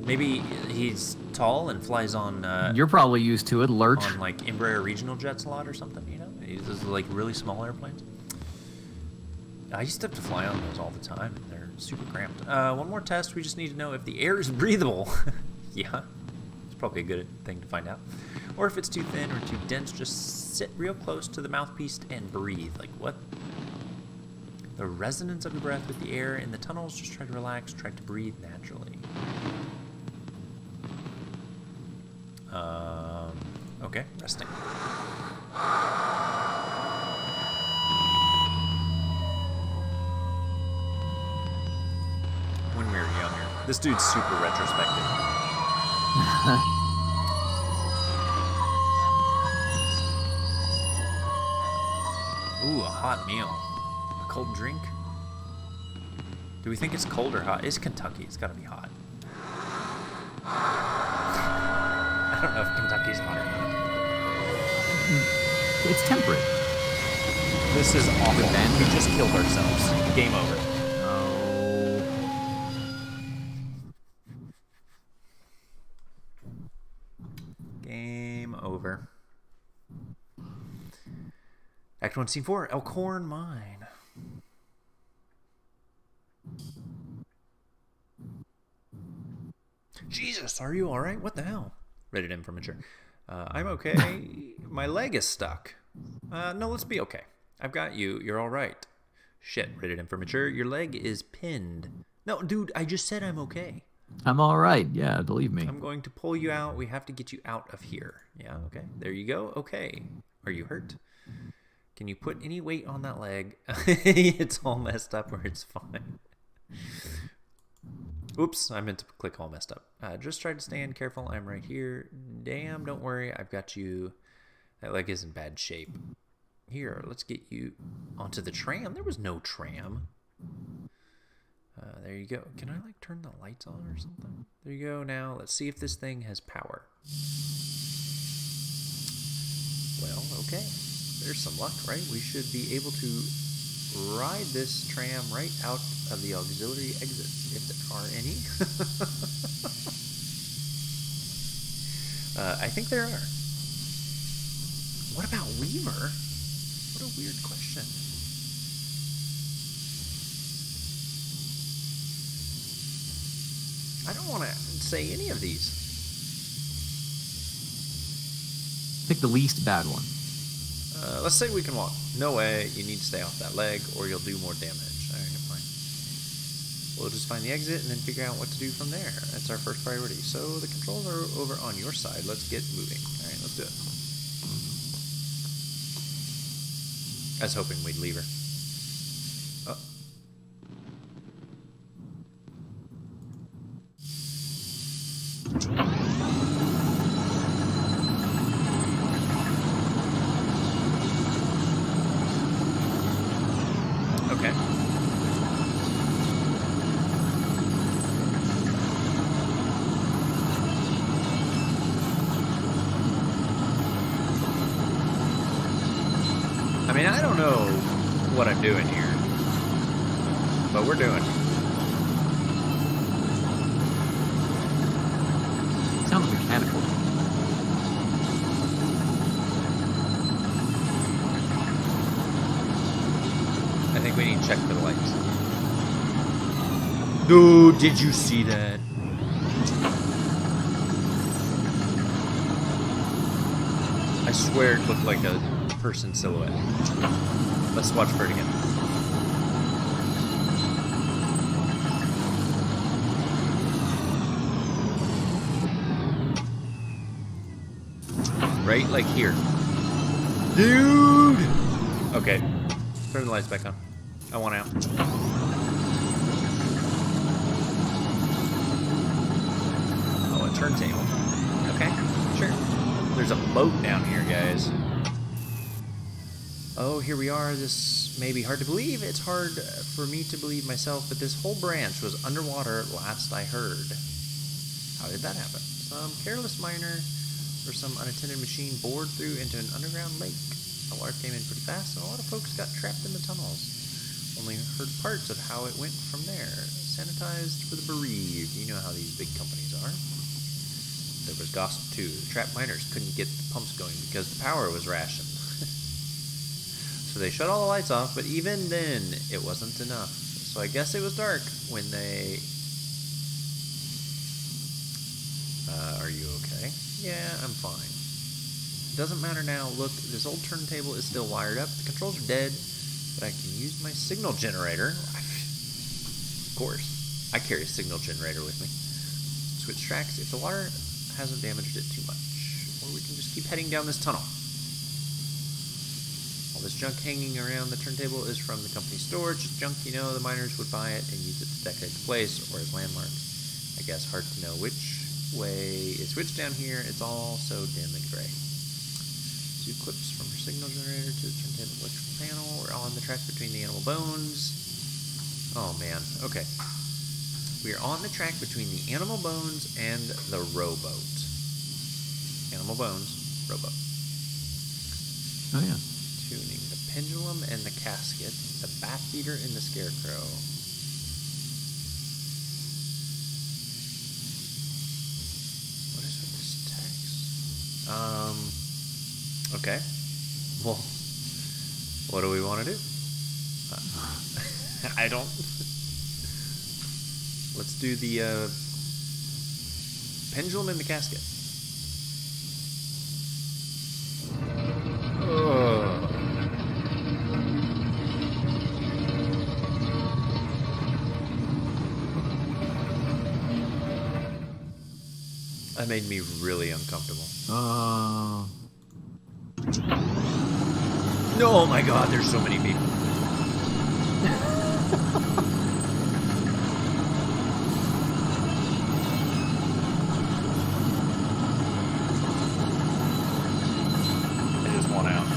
[SPEAKER 1] Maybe he's tall and flies on...
[SPEAKER 2] You're probably used to it, Lurch.
[SPEAKER 1] On, like, Embraer regional jets a lot or something, you know? These are, like, really small airplanes. I used to have to fly on those all the time, and they're super cramped. One more test. We just need to know if the air is breathable. Yeah, it's probably a good thing to find out. Or if it's too thin or too dense, just sit real close to the mouthpiece and breathe. Like what? The resonance of your breath with the air in the tunnels, just try to relax, try to breathe naturally. Okay, resting. When we were younger. This dude's super retrospective. Ooh, a hot meal. A cold drink? Do we think it's cold or hot? It's Kentucky. It's gotta be hot. I don't know if Kentucky's hot or not.
[SPEAKER 2] It's temperate.
[SPEAKER 1] This is awful. We just killed ourselves. Game over.
[SPEAKER 2] Oh.
[SPEAKER 1] Game over. Act 1, Scene 4. Elkhorn Mine. Jesus, are you alright? What the hell? Rated M for mature. I'm okay. My leg is stuck. No, let's be okay. I've got you. You're alright. Shit, rated M for mature. Your leg is pinned. No, dude, I just said I'm okay.
[SPEAKER 2] I'm all right. Yeah, believe me.
[SPEAKER 1] I'm going to pull you out. We have to get you out of here. Yeah, okay. There you go. Okay. Are you hurt? Can you put any weight on that leg? It's all messed up or it's fine. Oops, I meant to click all messed up. Just try to stand careful. I'm right here. Damn, don't worry. I've got you. That leg is in bad shape. Here, let's get you onto the tram. There was no tram. There you go. Can I like turn the lights on or something? There you go. Now let's see if this thing has power. Well, okay. There's some luck, right? We should be able to ride this tram right out of the auxiliary exits, if there are any. I think there are. What about Weaver? What a weird question. I don't want to say any of these.
[SPEAKER 2] Pick the least bad one.
[SPEAKER 1] Let's say we can walk. No way. You need to stay off that leg or you'll do more damage. All right, fine. We'll just find the exit and then figure out what to do from there. That's our first priority. So the controls are over on your side. Let's get moving. All right, let's do it. I was hoping we'd leave her. Oh. Okay. I mean, I don't know what I'm doing here, but we're doing it.
[SPEAKER 2] Sounds mechanical.
[SPEAKER 1] I think we need to check for the lights. Dude, did you see that? I swear it looked like a person silhouette. Let's watch for it again. Right, like here. Dude! Okay. Turn the lights back on. I want out. Oh, a turntable. Okay, sure. There's a boat down here, guys. Oh, here we are. This may be hard to believe. It's hard for me to believe myself, but this whole branch was underwater last I heard. How did that happen? Some careless miner or some unattended machine bored through into an underground lake. The water came in pretty fast, and a lot of folks got trapped in the tunnels. Only heard parts of how it went from there. Sanitized for the bereaved. You know how these big companies are. There was gossip, too. The trapped miners couldn't get the pumps going because the power was rationed. So they shut all the lights off, but even then, it wasn't enough. So I guess it was dark when they Are you okay? Yeah, I'm fine. Doesn't matter now. Look, this old turntable is still wired up. The controls are dead, but I can use my signal generator. Of course. I carry a signal generator with me. Switch tracks if the water hasn't damaged it too much. Or we can just keep heading down this tunnel. All this junk hanging around the turntable is from the company store. Just junk, you know, the miners would buy it and use it to decorate the place or as landmarks. I guess hard to know which way is which down here. It's all so dimly gray. 2 clips from her signal generator to the turntable electrical panel. We're on the track between the animal bones. Oh man, okay. We are on the track between the animal bones and the rowboat. Animal bones, rowboat.
[SPEAKER 2] Oh yeah.
[SPEAKER 1] Tuning the pendulum and the casket, the bat feeder and the scarecrow. What is with this text? Okay. Well, what do we want to do? I don't... Let's do the pendulum and the casket. That made me really uncomfortable. Oh my god, there's so many people. I just want out.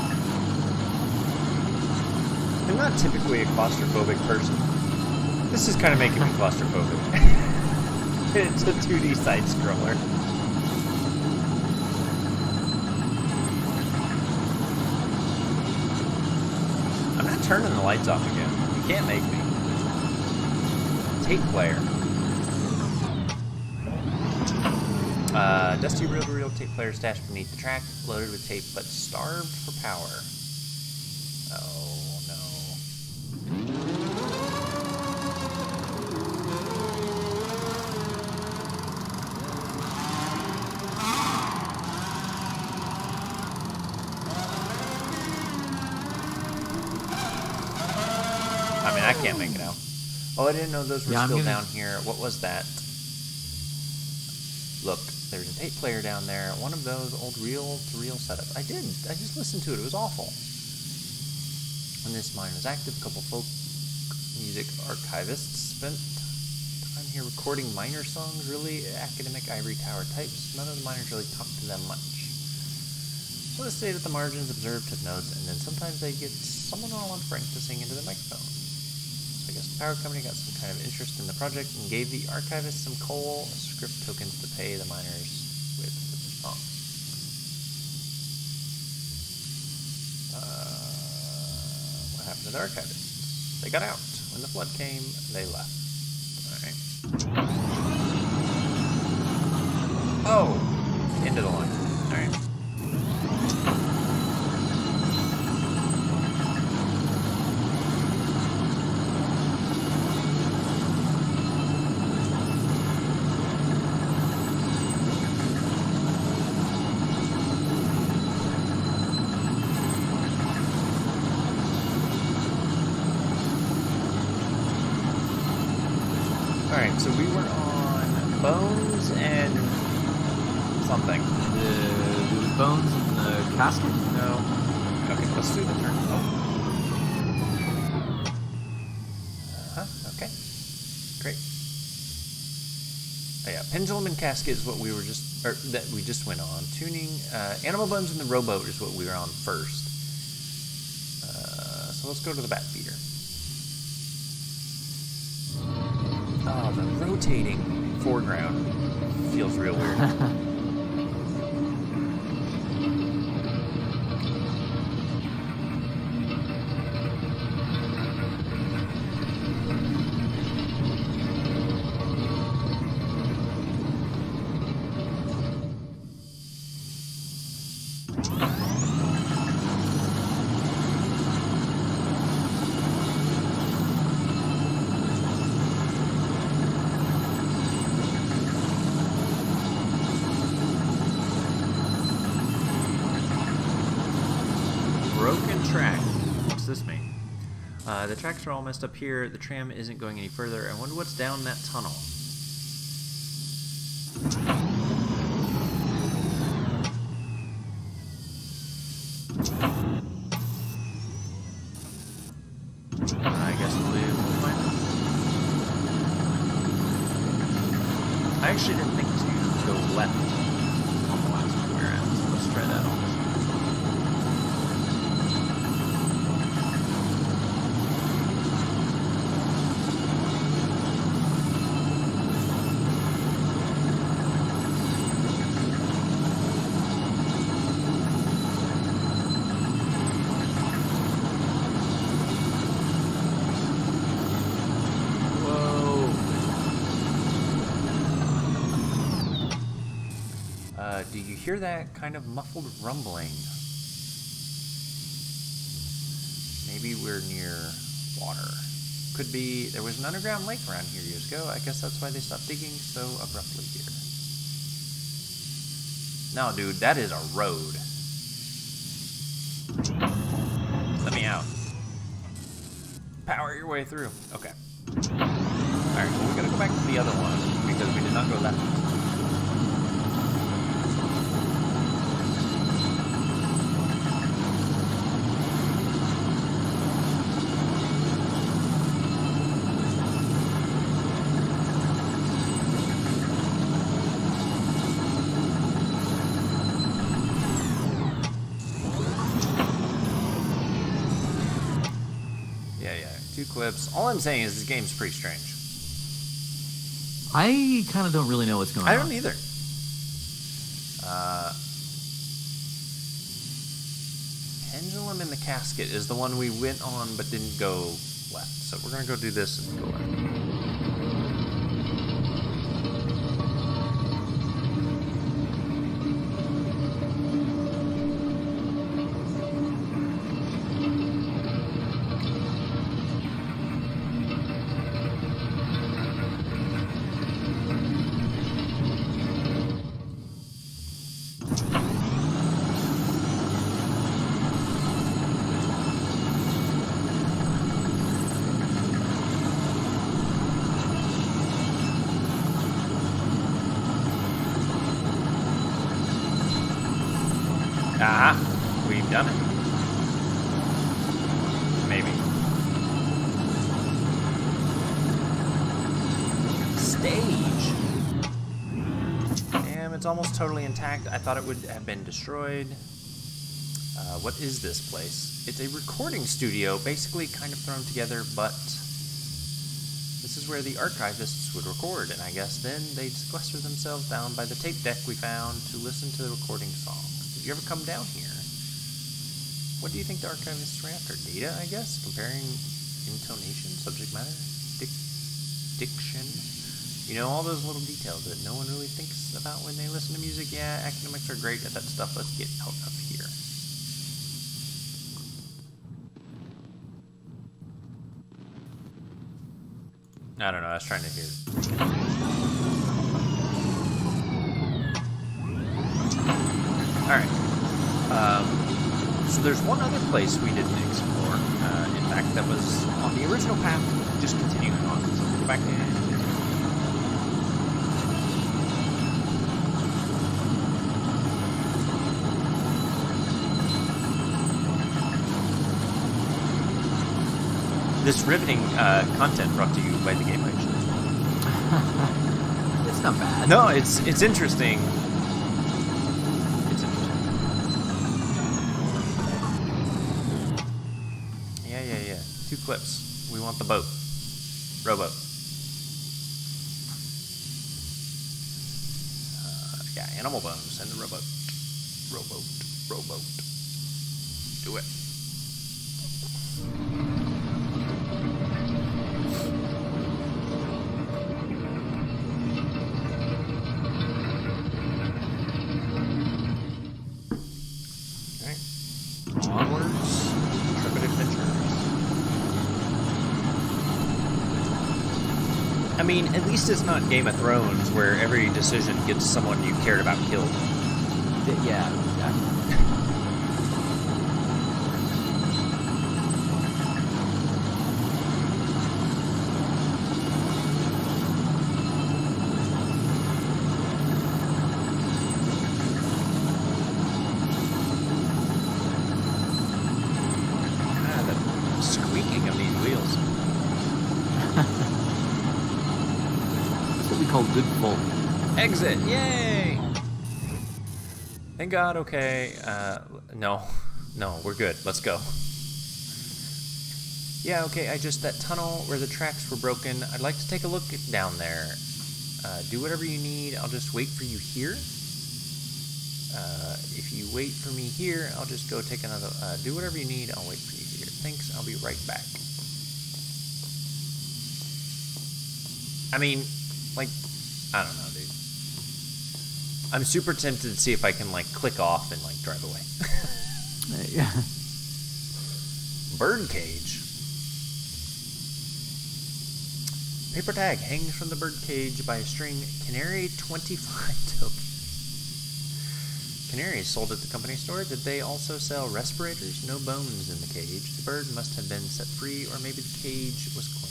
[SPEAKER 1] I'm not typically a claustrophobic person. This is kind of making me claustrophobic. It's a 2D side scroller. I'm not turning the lights off again. You can't make me. Tape player. Dusty reel-to-reel tape player stashed beneath the track, loaded with tape but starved for power. Oh no. I mean, I can't make it out. Oh, I didn't know those were still down here. What was that? Look, there's a tape player down there. One of those old reel-to-reel setups. I just listened to it. It was awful. When this mine was active, a couple folk music archivists spent time here recording miner songs. Really academic ivory tower types. None of the miners really talked to them much. So they stayed at the margins, observed, took notes, and then sometimes they get someone on Frank to sing into the microphone. I guess the power company got some kind of interest in the project and gave the archivist some coal script tokens to pay the miners with the song. What happened to the archivists? They got out. When the flood came, they left. Alright. Oh! End of the line. Alright. Alright, so we were on Bones and something.
[SPEAKER 2] The bones in the casket?
[SPEAKER 1] No. Okay, let's do the turn. Okay. Great. Oh yeah, pendulum and casket is what we were just, or that we just went on. Tuning, animal bones and the rowboat is what we were on first. So let's go to the bat feeder. Oh, the rotating foreground feels real weird. The tracks are all messed up here. The tram isn't going any further. I wonder what's down that tunnel. I guess we'll find out. I actually didn't think to go left on the last one we were at, so let's try that on this one. Do you hear that kind of muffled rumbling? Maybe we're near water. Could be, there was an underground lake around here years ago. I guess that's why they stopped digging so abruptly here. No, dude, that is a road. Let me out. Power your way through. Okay. Alright, well, we gotta go back to the other one because we did not go left. Two clips. All I'm saying is this game's pretty strange.
[SPEAKER 2] I kind of don't really know what's going on.
[SPEAKER 1] I don't either. Pendulum in the Casket is the one we went on but didn't go left. So we're going to go do this and go left. Ah, we've done it. Maybe. Stage. Damn, it's almost totally intact. I thought it would have been destroyed. What is this place? It's a recording studio, basically kind of thrown together, but this is where the archivists would record, and I guess then they'd sequester themselves down by the tape deck we found to listen to the recording songs. Did you ever come down here? What do you think the archivists were after? Data, I guess? Comparing intonation, subject matter, diction? You know, all those little details that no one really thinks about when they listen to music. Yeah, academics are great at that stuff. Let's get out of here. I don't know, I was trying to hear. Alright. So there's one other place we didn't explore. In fact, that was on the original path, just continuing on. So we'll go back in. This riveting content brought to you by the Game Range.
[SPEAKER 2] It's not bad.
[SPEAKER 1] No, it's interesting. It's interesting. Yeah. 2 clips. We want the boat. Rowboat. Yeah, animal bones and the rowboat. Rowboat. Do it. I mean, at least it's not Game of Thrones, where every decision gets someone you cared about killed.
[SPEAKER 2] Yeah, exactly. called Good Folk.
[SPEAKER 1] Exit! Yay! Thank God, okay. No, we're good. Let's go. Yeah, okay, that tunnel where the tracks were broken, I'd like to take a look down there. Do whatever you need, I'll just wait for you here. If you wait for me here, I'll just go take another, do whatever you need, I'll wait for you here. Thanks, I'll be right back. I mean, like, I don't know, dude. I'm super tempted to see if I can, like, click off and, like, drive away.
[SPEAKER 2] Yeah.
[SPEAKER 1] Birdcage. Paper tag hangs from the birdcage by a string. Canary 25 tokens. Canaries sold at the company store. Did they also sell respirators? No bones in the cage. The bird must have been set free, or maybe the cage was cleaned.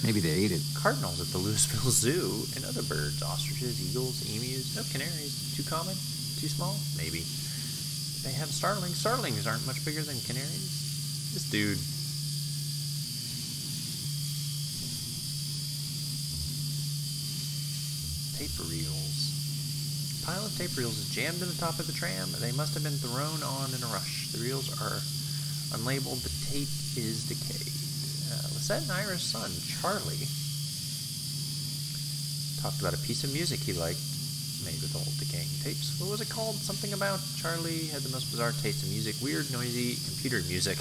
[SPEAKER 2] Maybe they ate it.
[SPEAKER 1] Cardinals at the Louisville Zoo, and other birds, ostriches, eagles, emus. No canaries. Too common? Too small? Maybe. They have starlings. Starlings aren't much bigger than canaries. This dude. Tape reels. A pile of tape reels is jammed in the top of the tram. They must have been thrown on in a rush. The reels are unlabeled. The tape is decayed. Lisette and Ira's son, Charlie, talked about a piece of music he liked, made with old decaying tapes. What was it called? Something about Charlie had the most bizarre taste in music. Weird, noisy, computer music.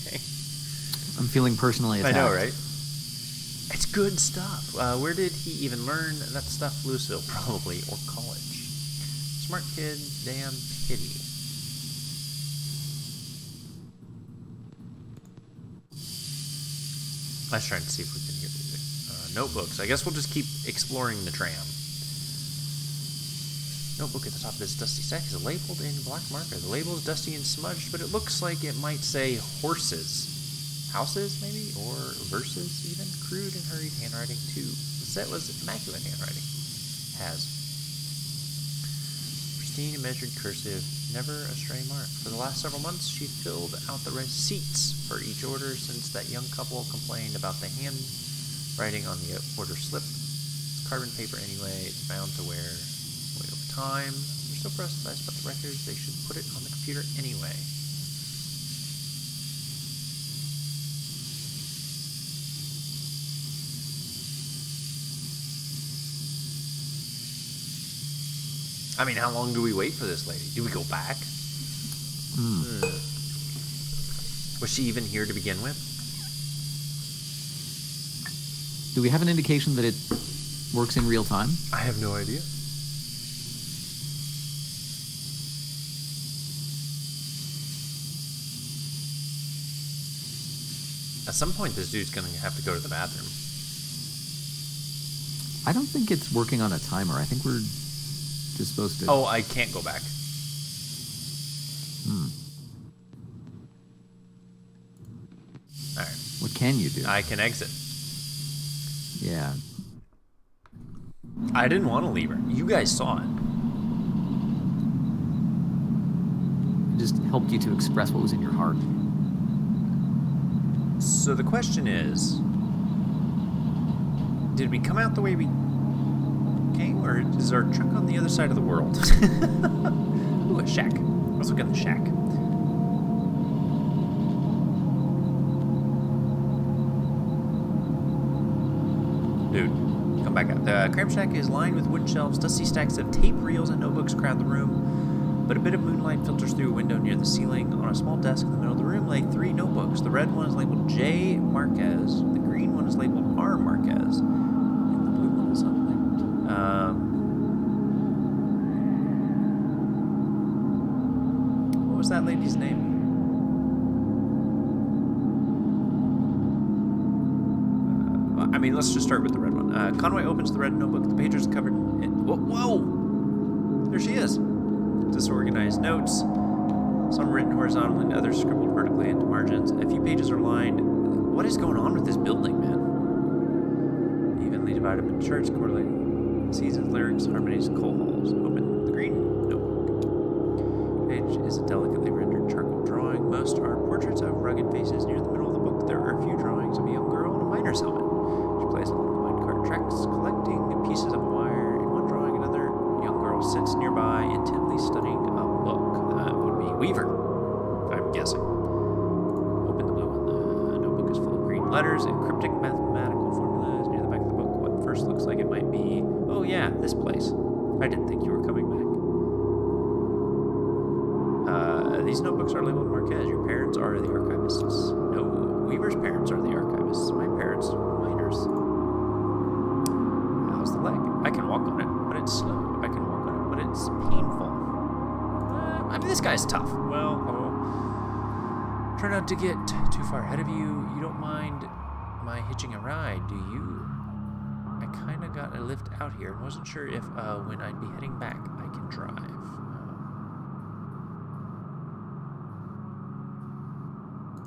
[SPEAKER 1] Okay.
[SPEAKER 2] I'm feeling personally attacked.
[SPEAKER 1] I know, right? It's good stuff. Where did he even learn that stuff? Louisville, probably, or college. Smart kid, damn pity. I was trying to see if we can hear music. Notebooks. I guess we'll just keep exploring the tram. Notebook at the top of this dusty stack is labeled in black marker. The label is dusty and smudged, but it looks like it might say horses. Houses, maybe? Or verses, even? Crude and hurried handwriting, too. The set was immaculate handwriting. Has. Pristine and measured cursive. Never a stray mark. For the last several months, she filled out the receipts for each order since that young couple complained about the handwriting on the order slip. It's carbon paper anyway. It's bound to wear away over time. They're so precise about the records, they should put it on the computer anyway. I mean, how long do we wait for this lady? Do we go back? Was she even here to begin with?
[SPEAKER 2] Do we have an indication that it works in real time?
[SPEAKER 1] I have no idea. At some point, this dude's going to have to go to the bathroom.
[SPEAKER 2] I don't think it's working on a timer. I think we're just supposed to...
[SPEAKER 1] Oh, I can't go back. Alright.
[SPEAKER 2] What can you do?
[SPEAKER 1] I can exit.
[SPEAKER 2] Yeah.
[SPEAKER 1] I didn't want to leave her. You guys saw it.
[SPEAKER 2] It just helped you to express what was in your heart.
[SPEAKER 1] So the question is, did we come out the way we came, or is our truck on the other side of the world? Ooh, a shack. Let's look at the shack. Dude, come back up. The cram shack is lined with wooden shelves. Dusty stacks of tape reels and notebooks crowd the room, but a bit of moonlight filters through a window near the ceiling. On a small desk in the middle of the room lay 3 notebooks. The red one is labeled J. Marquez. The green one is labeled R. Marquez. And the blue one is unlabeled. What was that lady's name? I mean, let's just start with the red one. Conway opens the red notebook. The pages are covered in... Whoa! There she is. Disorganized notes. Some written horizontally and others scribbled vertically into margins. A few pages are lined. What is going on with this building, man? Evenly divided into charts, correlating seasons, lyrics, harmonies, coal holes. Open the green notebook. Page is a delicately rendered charcoal drawing. Most are portraits of rugged faces. Near the middle of the book, there are a few drawings of a young girl in a miner's helmet. She plays along the minecart Tracks collecting pieces of wire. In one drawing, another young girl sits nearby, intently studying a book. That would be Weaver, I'm guessing. Open the blue one. The notebook is full of green letters and cryptic mathematical formulas near the back of the book. What first looks like it might be... Oh yeah, this place. I didn't think you were coming back. These notebooks are labeled Marquez. Your parents are the archivists. No, Weaver's parents are the archivists. My parents were miners. How's the leg? I can walk on it, but it's slow. I can walk on it, but it's painful. I mean, this guy's tough. Well, I'll try not to get too far ahead of you. You don't mind my hitching a ride, do you? I kind of got a lift out here and wasn't sure if when I'd be heading back, I can drive.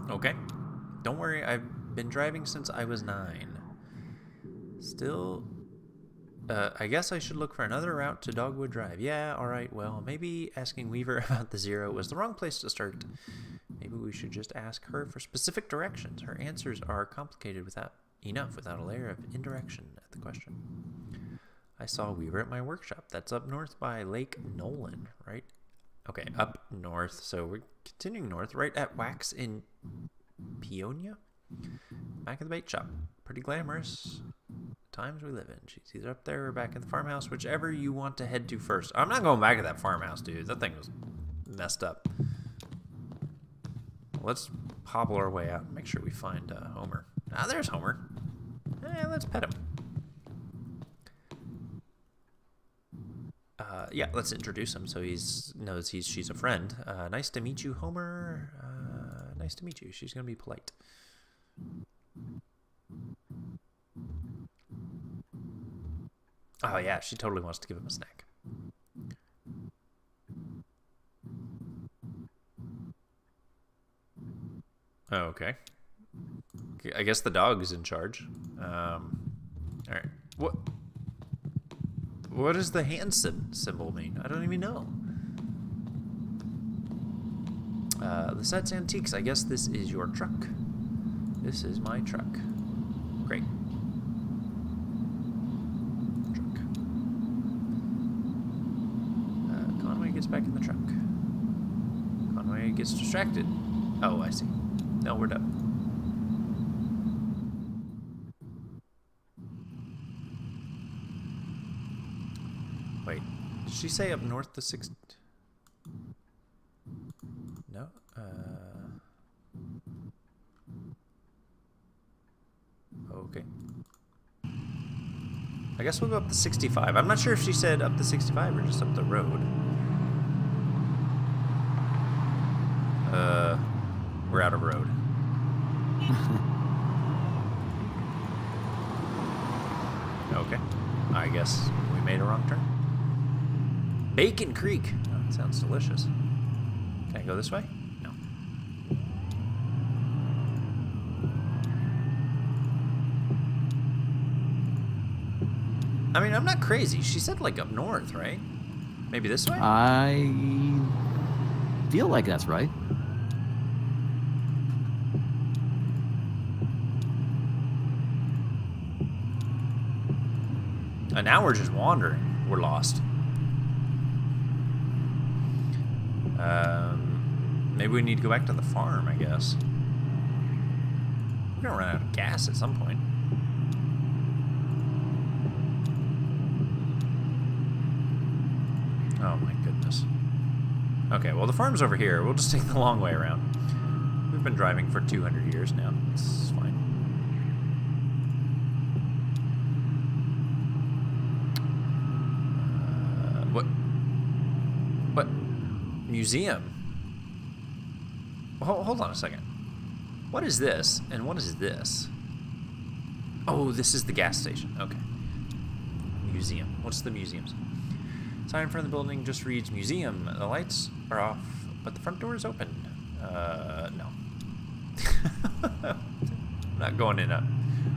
[SPEAKER 1] Okay. Don't worry, I've been driving since I was 9. Still, I guess I should look for another route to Dogwood Drive. Yeah, alright, well, maybe asking Weaver about the Zero was the wrong place to start. Maybe we should just ask her for specific directions. Her answers are complicated without a layer of indirection at the question. I saw Weaver at my workshop. That's up north by Lake Nolan, right? Okay, up north. So we're continuing north, right at Wax in Peonia. Back at the bait shop. Pretty glamorous times we live in. She's either up there or back at the farmhouse, whichever you want to head to first. I'm not going back to that farmhouse, dude. That thing was messed up. Let's hobble our way out and make sure we find Homer. Ah, there's Homer. Let's pet him. Yeah, let's introduce him so he knows she's a friend. Nice to meet you, Homer. Nice to meet you. She's going to be polite. Oh, yeah, she totally wants to give him a snack. Okay. I guess the dog is in charge. All right. What does the hand symbol mean? I don't even know. The set's antiques. I guess this is your truck. This is my truck. Great. Truck. Conway gets back in the truck. Conway gets distracted. Oh, I see. No, we're done. Wait, did she say up north the 6th? No. Okay. I guess we'll go up the 65. I'm not sure if she said up the 65 or just up the road. We're out of road. Okay. I guess we made a wrong turn. Bacon Creek. Oh, that sounds delicious. Can I go this way? No. I mean, I'm not crazy. She said like up north, right? Maybe this way?
[SPEAKER 2] I feel like that's right.
[SPEAKER 1] And now we're just wandering. We're lost. Maybe we need to go back to the farm, I guess. We're gonna run out of gas at some point. Oh my goodness. Okay, well the farm's over here. We'll just take the long way around. We've been driving for 200 years now. It's fine. What? Museum? Hold on a second. What is this? And what is this? Oh, this is the gas station. Okay. Museum. What's the museum's? Sign in front of the building just reads museum. The lights are off, but the front door is open. No. I'm not going in a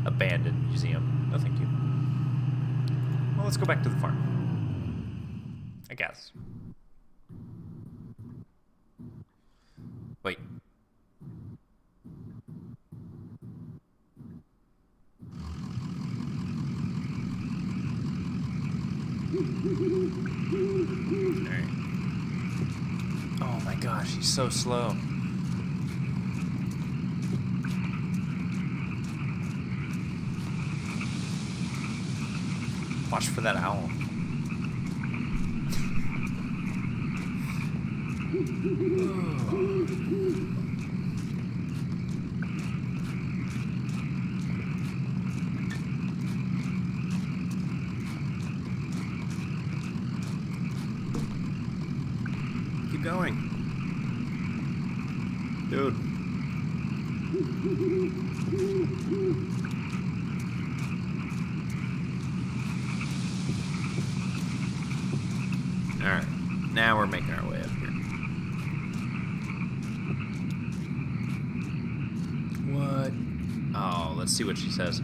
[SPEAKER 1] abandoned museum. No, thank you. Well, let's go back to the farm. I guess. Wait. Alright. Oh my gosh, he's so slow. Watch for that owl. Keep going. Dude. Alright. Now we're making our way up here. What? Oh, let's see what she says.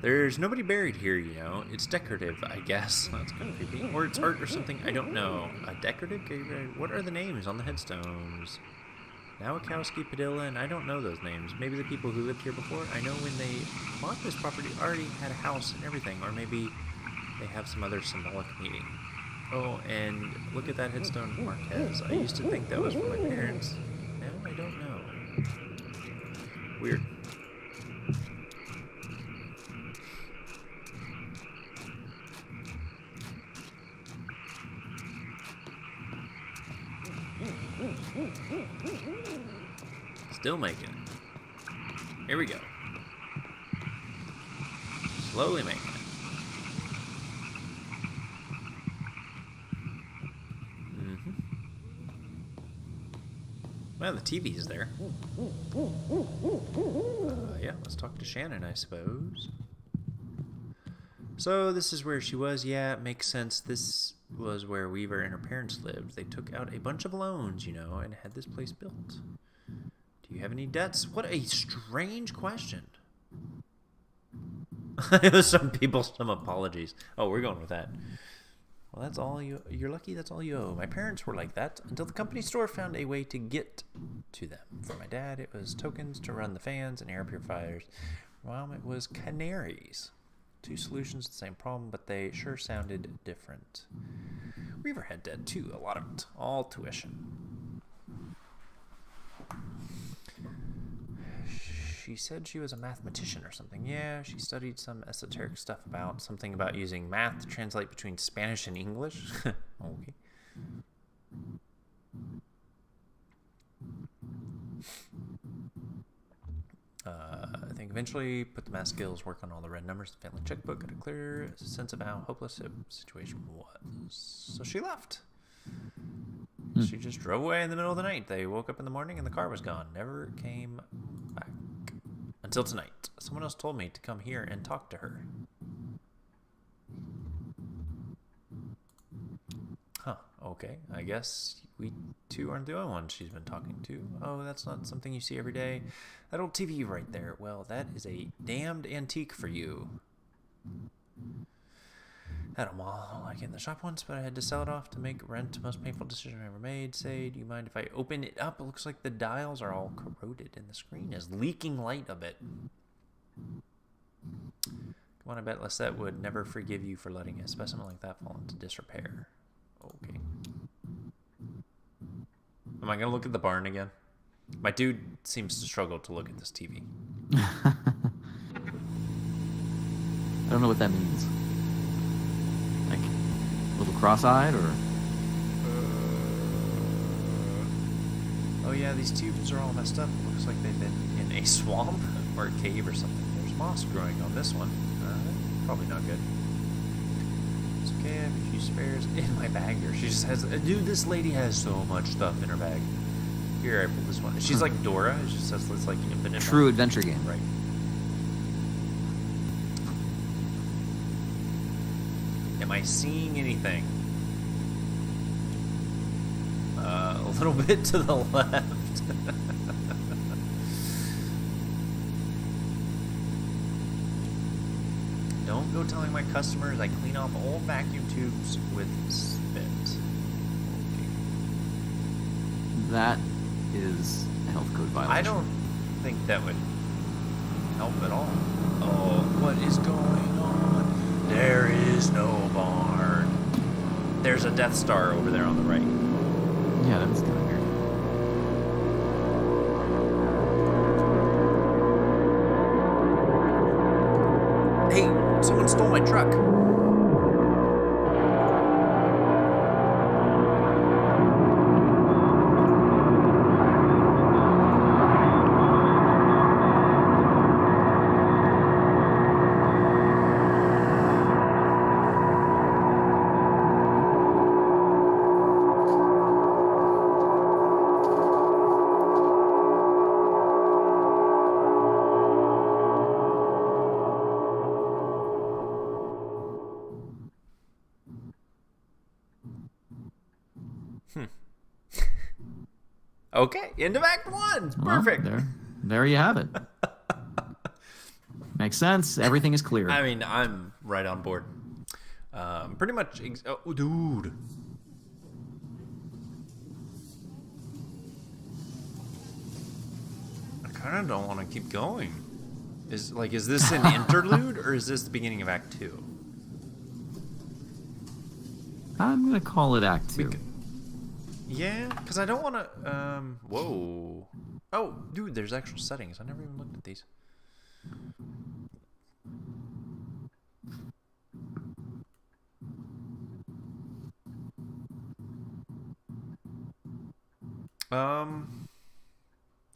[SPEAKER 1] There's nobody buried here, you know. It's decorative, I guess. That's kind of creepy. Or it's art or something. I don't know. A decorative? What are the names on the headstones? Nowakowski, Padilla, and I don't know those names. Maybe the people who lived here before. I know when they bought this property already had a house and everything. Or maybe they have some other symbolic meaning. Oh, and look at that headstone Marquez. I used to think that was for my parents. Now I don't know. Weird. Still making it. Here we go. Slowly making it. Well, the TV's there. Yeah, let's talk to Shannon, I suppose. So, this is where she was. Yeah, it makes sense. This was where Weaver and her parents lived. They took out a bunch of loans, you know, and had this place built. Do you have any debts? What a strange question. Some people, some apologies. Oh, we're going with that. Well, that's all you're lucky that's all you owe. My parents were like that until the company store found a way to get to them. For my dad, it was tokens to run the fans and air purifiers. For Mom, it was canaries. Two solutions to the same problem, but they sure sounded different. Weaver had debt too, a lot of it. All tuition. She said she was a mathematician or something. Yeah, she studied some esoteric stuff about something about using math to translate between Spanish and English. Okay. I think eventually put the math skills, work on all the red numbers, the family checkbook, got a clear sense of how hopeless the situation was. So she left. She just drove away in the middle of the night. They woke up in the morning and the car was gone. Never came back. Until tonight. Someone else told me to come here and talk to her. Huh, okay. I guess we two aren't the only ones she's been talking to. Oh, that's not something you see every day. That old TV right there. Well, that is a damned antique for you. Had a mall like in the shop once, but I had to sell it off to make rent. Most painful decision I ever made. Say, do you mind if I open it up? It looks like the dials are all corroded and the screen is leaking light a bit. Come on, I bet Lisette would never forgive you for letting a specimen like that fall into disrepair. Okay. Am I going to look at the barn again? My dude seems to struggle to look at this TV.
[SPEAKER 2] I don't know what that means. Like, a little cross-eyed, or?
[SPEAKER 1] Oh yeah, these tubes are all messed up. Looks like they've been in a swamp or a cave or something. There's moss growing on this one. Probably not good. It's okay, I have a few spares in my bag here. She just has... Dude, this lady has so much stuff in her bag. Here, I pulled this one. She's like Dora. It just says it's like infinite.
[SPEAKER 2] True adventure game.
[SPEAKER 1] Right. Am I seeing anything? A little bit to the left. Don't go telling my customers I clean off old vacuum tubes with spit. Okay.
[SPEAKER 2] That is a health code violation.
[SPEAKER 1] I don't think that would help at all. Oh, what is going on? There is no barn. There's a Death Star over there on the right.
[SPEAKER 2] Yeah, that's kind of weird.
[SPEAKER 1] Hey, someone stole my truck. Okay, into Act 1. Perfect.
[SPEAKER 2] Well, there you have it. Makes sense. Everything is clear.
[SPEAKER 1] I mean, I'm right on board. Pretty much. Oh, dude. I kind of don't want to keep going. Is this an interlude or is this the beginning of Act 2?
[SPEAKER 2] I'm going to call it Act 2.
[SPEAKER 1] Yeah, because I don't want to. Whoa. Oh, dude, there's actual settings. I never even looked at these.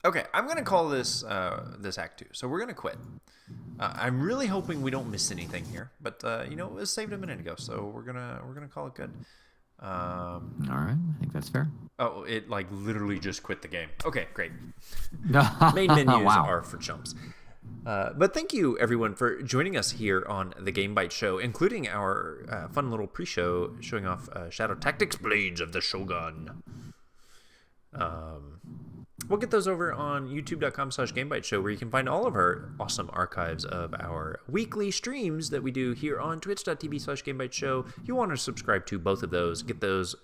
[SPEAKER 1] Okay, I'm gonna call this this Act 2. So we're gonna quit. I'm really hoping we don't miss anything here, but it was saved a minute ago, so we're gonna call it good.
[SPEAKER 2] All right, I think that's fair.
[SPEAKER 1] Oh, it literally just quit the game. Okay, great. Main menus
[SPEAKER 2] Wow.
[SPEAKER 1] are for chumps. But thank you, everyone, for joining us here on the Game Bytes Show, including our fun little pre-show showing off Shadow Tactics Blades of the Shogun. We'll get those over on youtube.com/GameByteShow, where you can find all of our awesome archives of our weekly streams that we do here on twitch.tv/GameByteShow. You want to subscribe to both of those, get those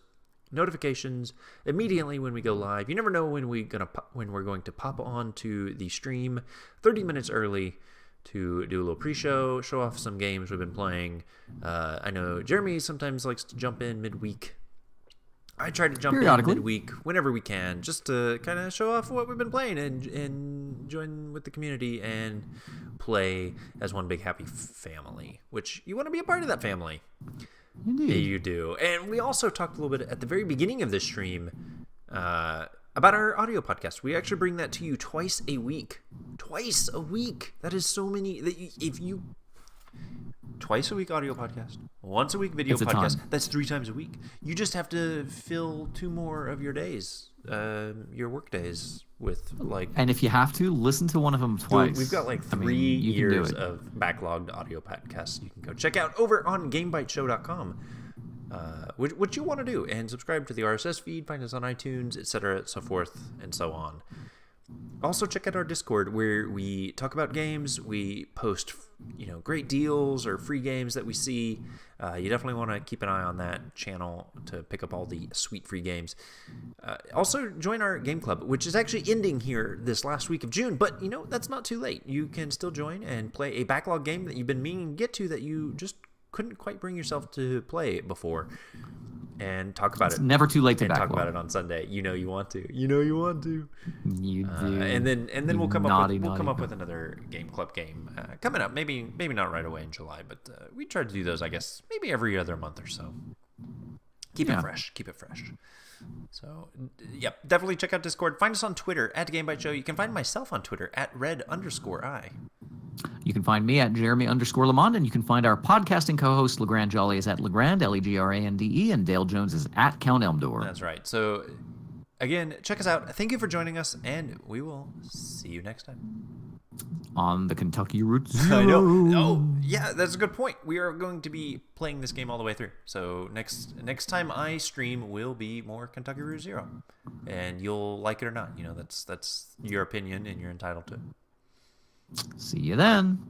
[SPEAKER 1] notifications immediately when we go live. You never know when we're going to pop on to the stream 30 minutes early to do a little pre-show, show off some games we've been playing. I know Jeremy sometimes likes to jump in midweek. I try to jump in midweek whenever we can, just to kind of show off what we've been playing and join with the community and play as one big happy family, which you want to be a part of that family.
[SPEAKER 2] Indeed.
[SPEAKER 1] Yeah, you do. And we also talked a little bit at the very beginning of this stream about our audio podcast. We actually bring that to you twice a week. Twice a week. That is so many. Twice a week audio podcast, once a week video podcast. That's 3 times a week. You just have to fill 2 more of your days, your work days, with
[SPEAKER 2] And if you have to, listen to one of them twice.
[SPEAKER 1] Dude, we've got 3 years of backlogged audio podcasts you can go check out over on GameByteShow.com. What you want to do, and subscribe to the RSS feed, find us on iTunes, etc., so forth and so on. Also, check out our Discord, where we talk about games. We post, great deals or free games that we see. You definitely want to keep an eye on that channel to pick up all the sweet free games. Also, join our game club, which is actually ending here this last week of June. But, that's not too late. You can still join and play a backlog game that you've been meaning to get to that you just couldn't quite bring yourself to play before. And talk about it.
[SPEAKER 2] It's never too late to
[SPEAKER 1] talk about it on Sunday. You want to. You do. And then we'll come up with another game club game coming up. Maybe not right away in July, but we try to do those, I guess, maybe every other month or so. Keep it fresh. So, yep, definitely check out Discord. Find us on Twitter at GameByteShow. You can find myself on Twitter at red_I.
[SPEAKER 2] You can find me at Jeremy_Lamond, and you can find our podcasting co-host Legrand Jolly is at Legrand, Legrande, and Dale Jones is at Count Elmdor.
[SPEAKER 1] That's right. So, again, check us out. Thank you for joining us, and we will see you next time.
[SPEAKER 2] On the Kentucky Route Zero.
[SPEAKER 1] I know. Oh, yeah, that's a good point. We are going to be playing this game all the way through. So next time I stream will be more Kentucky Route Zero, and you'll like it or not. That's your opinion, and you're entitled to.
[SPEAKER 2] See you then.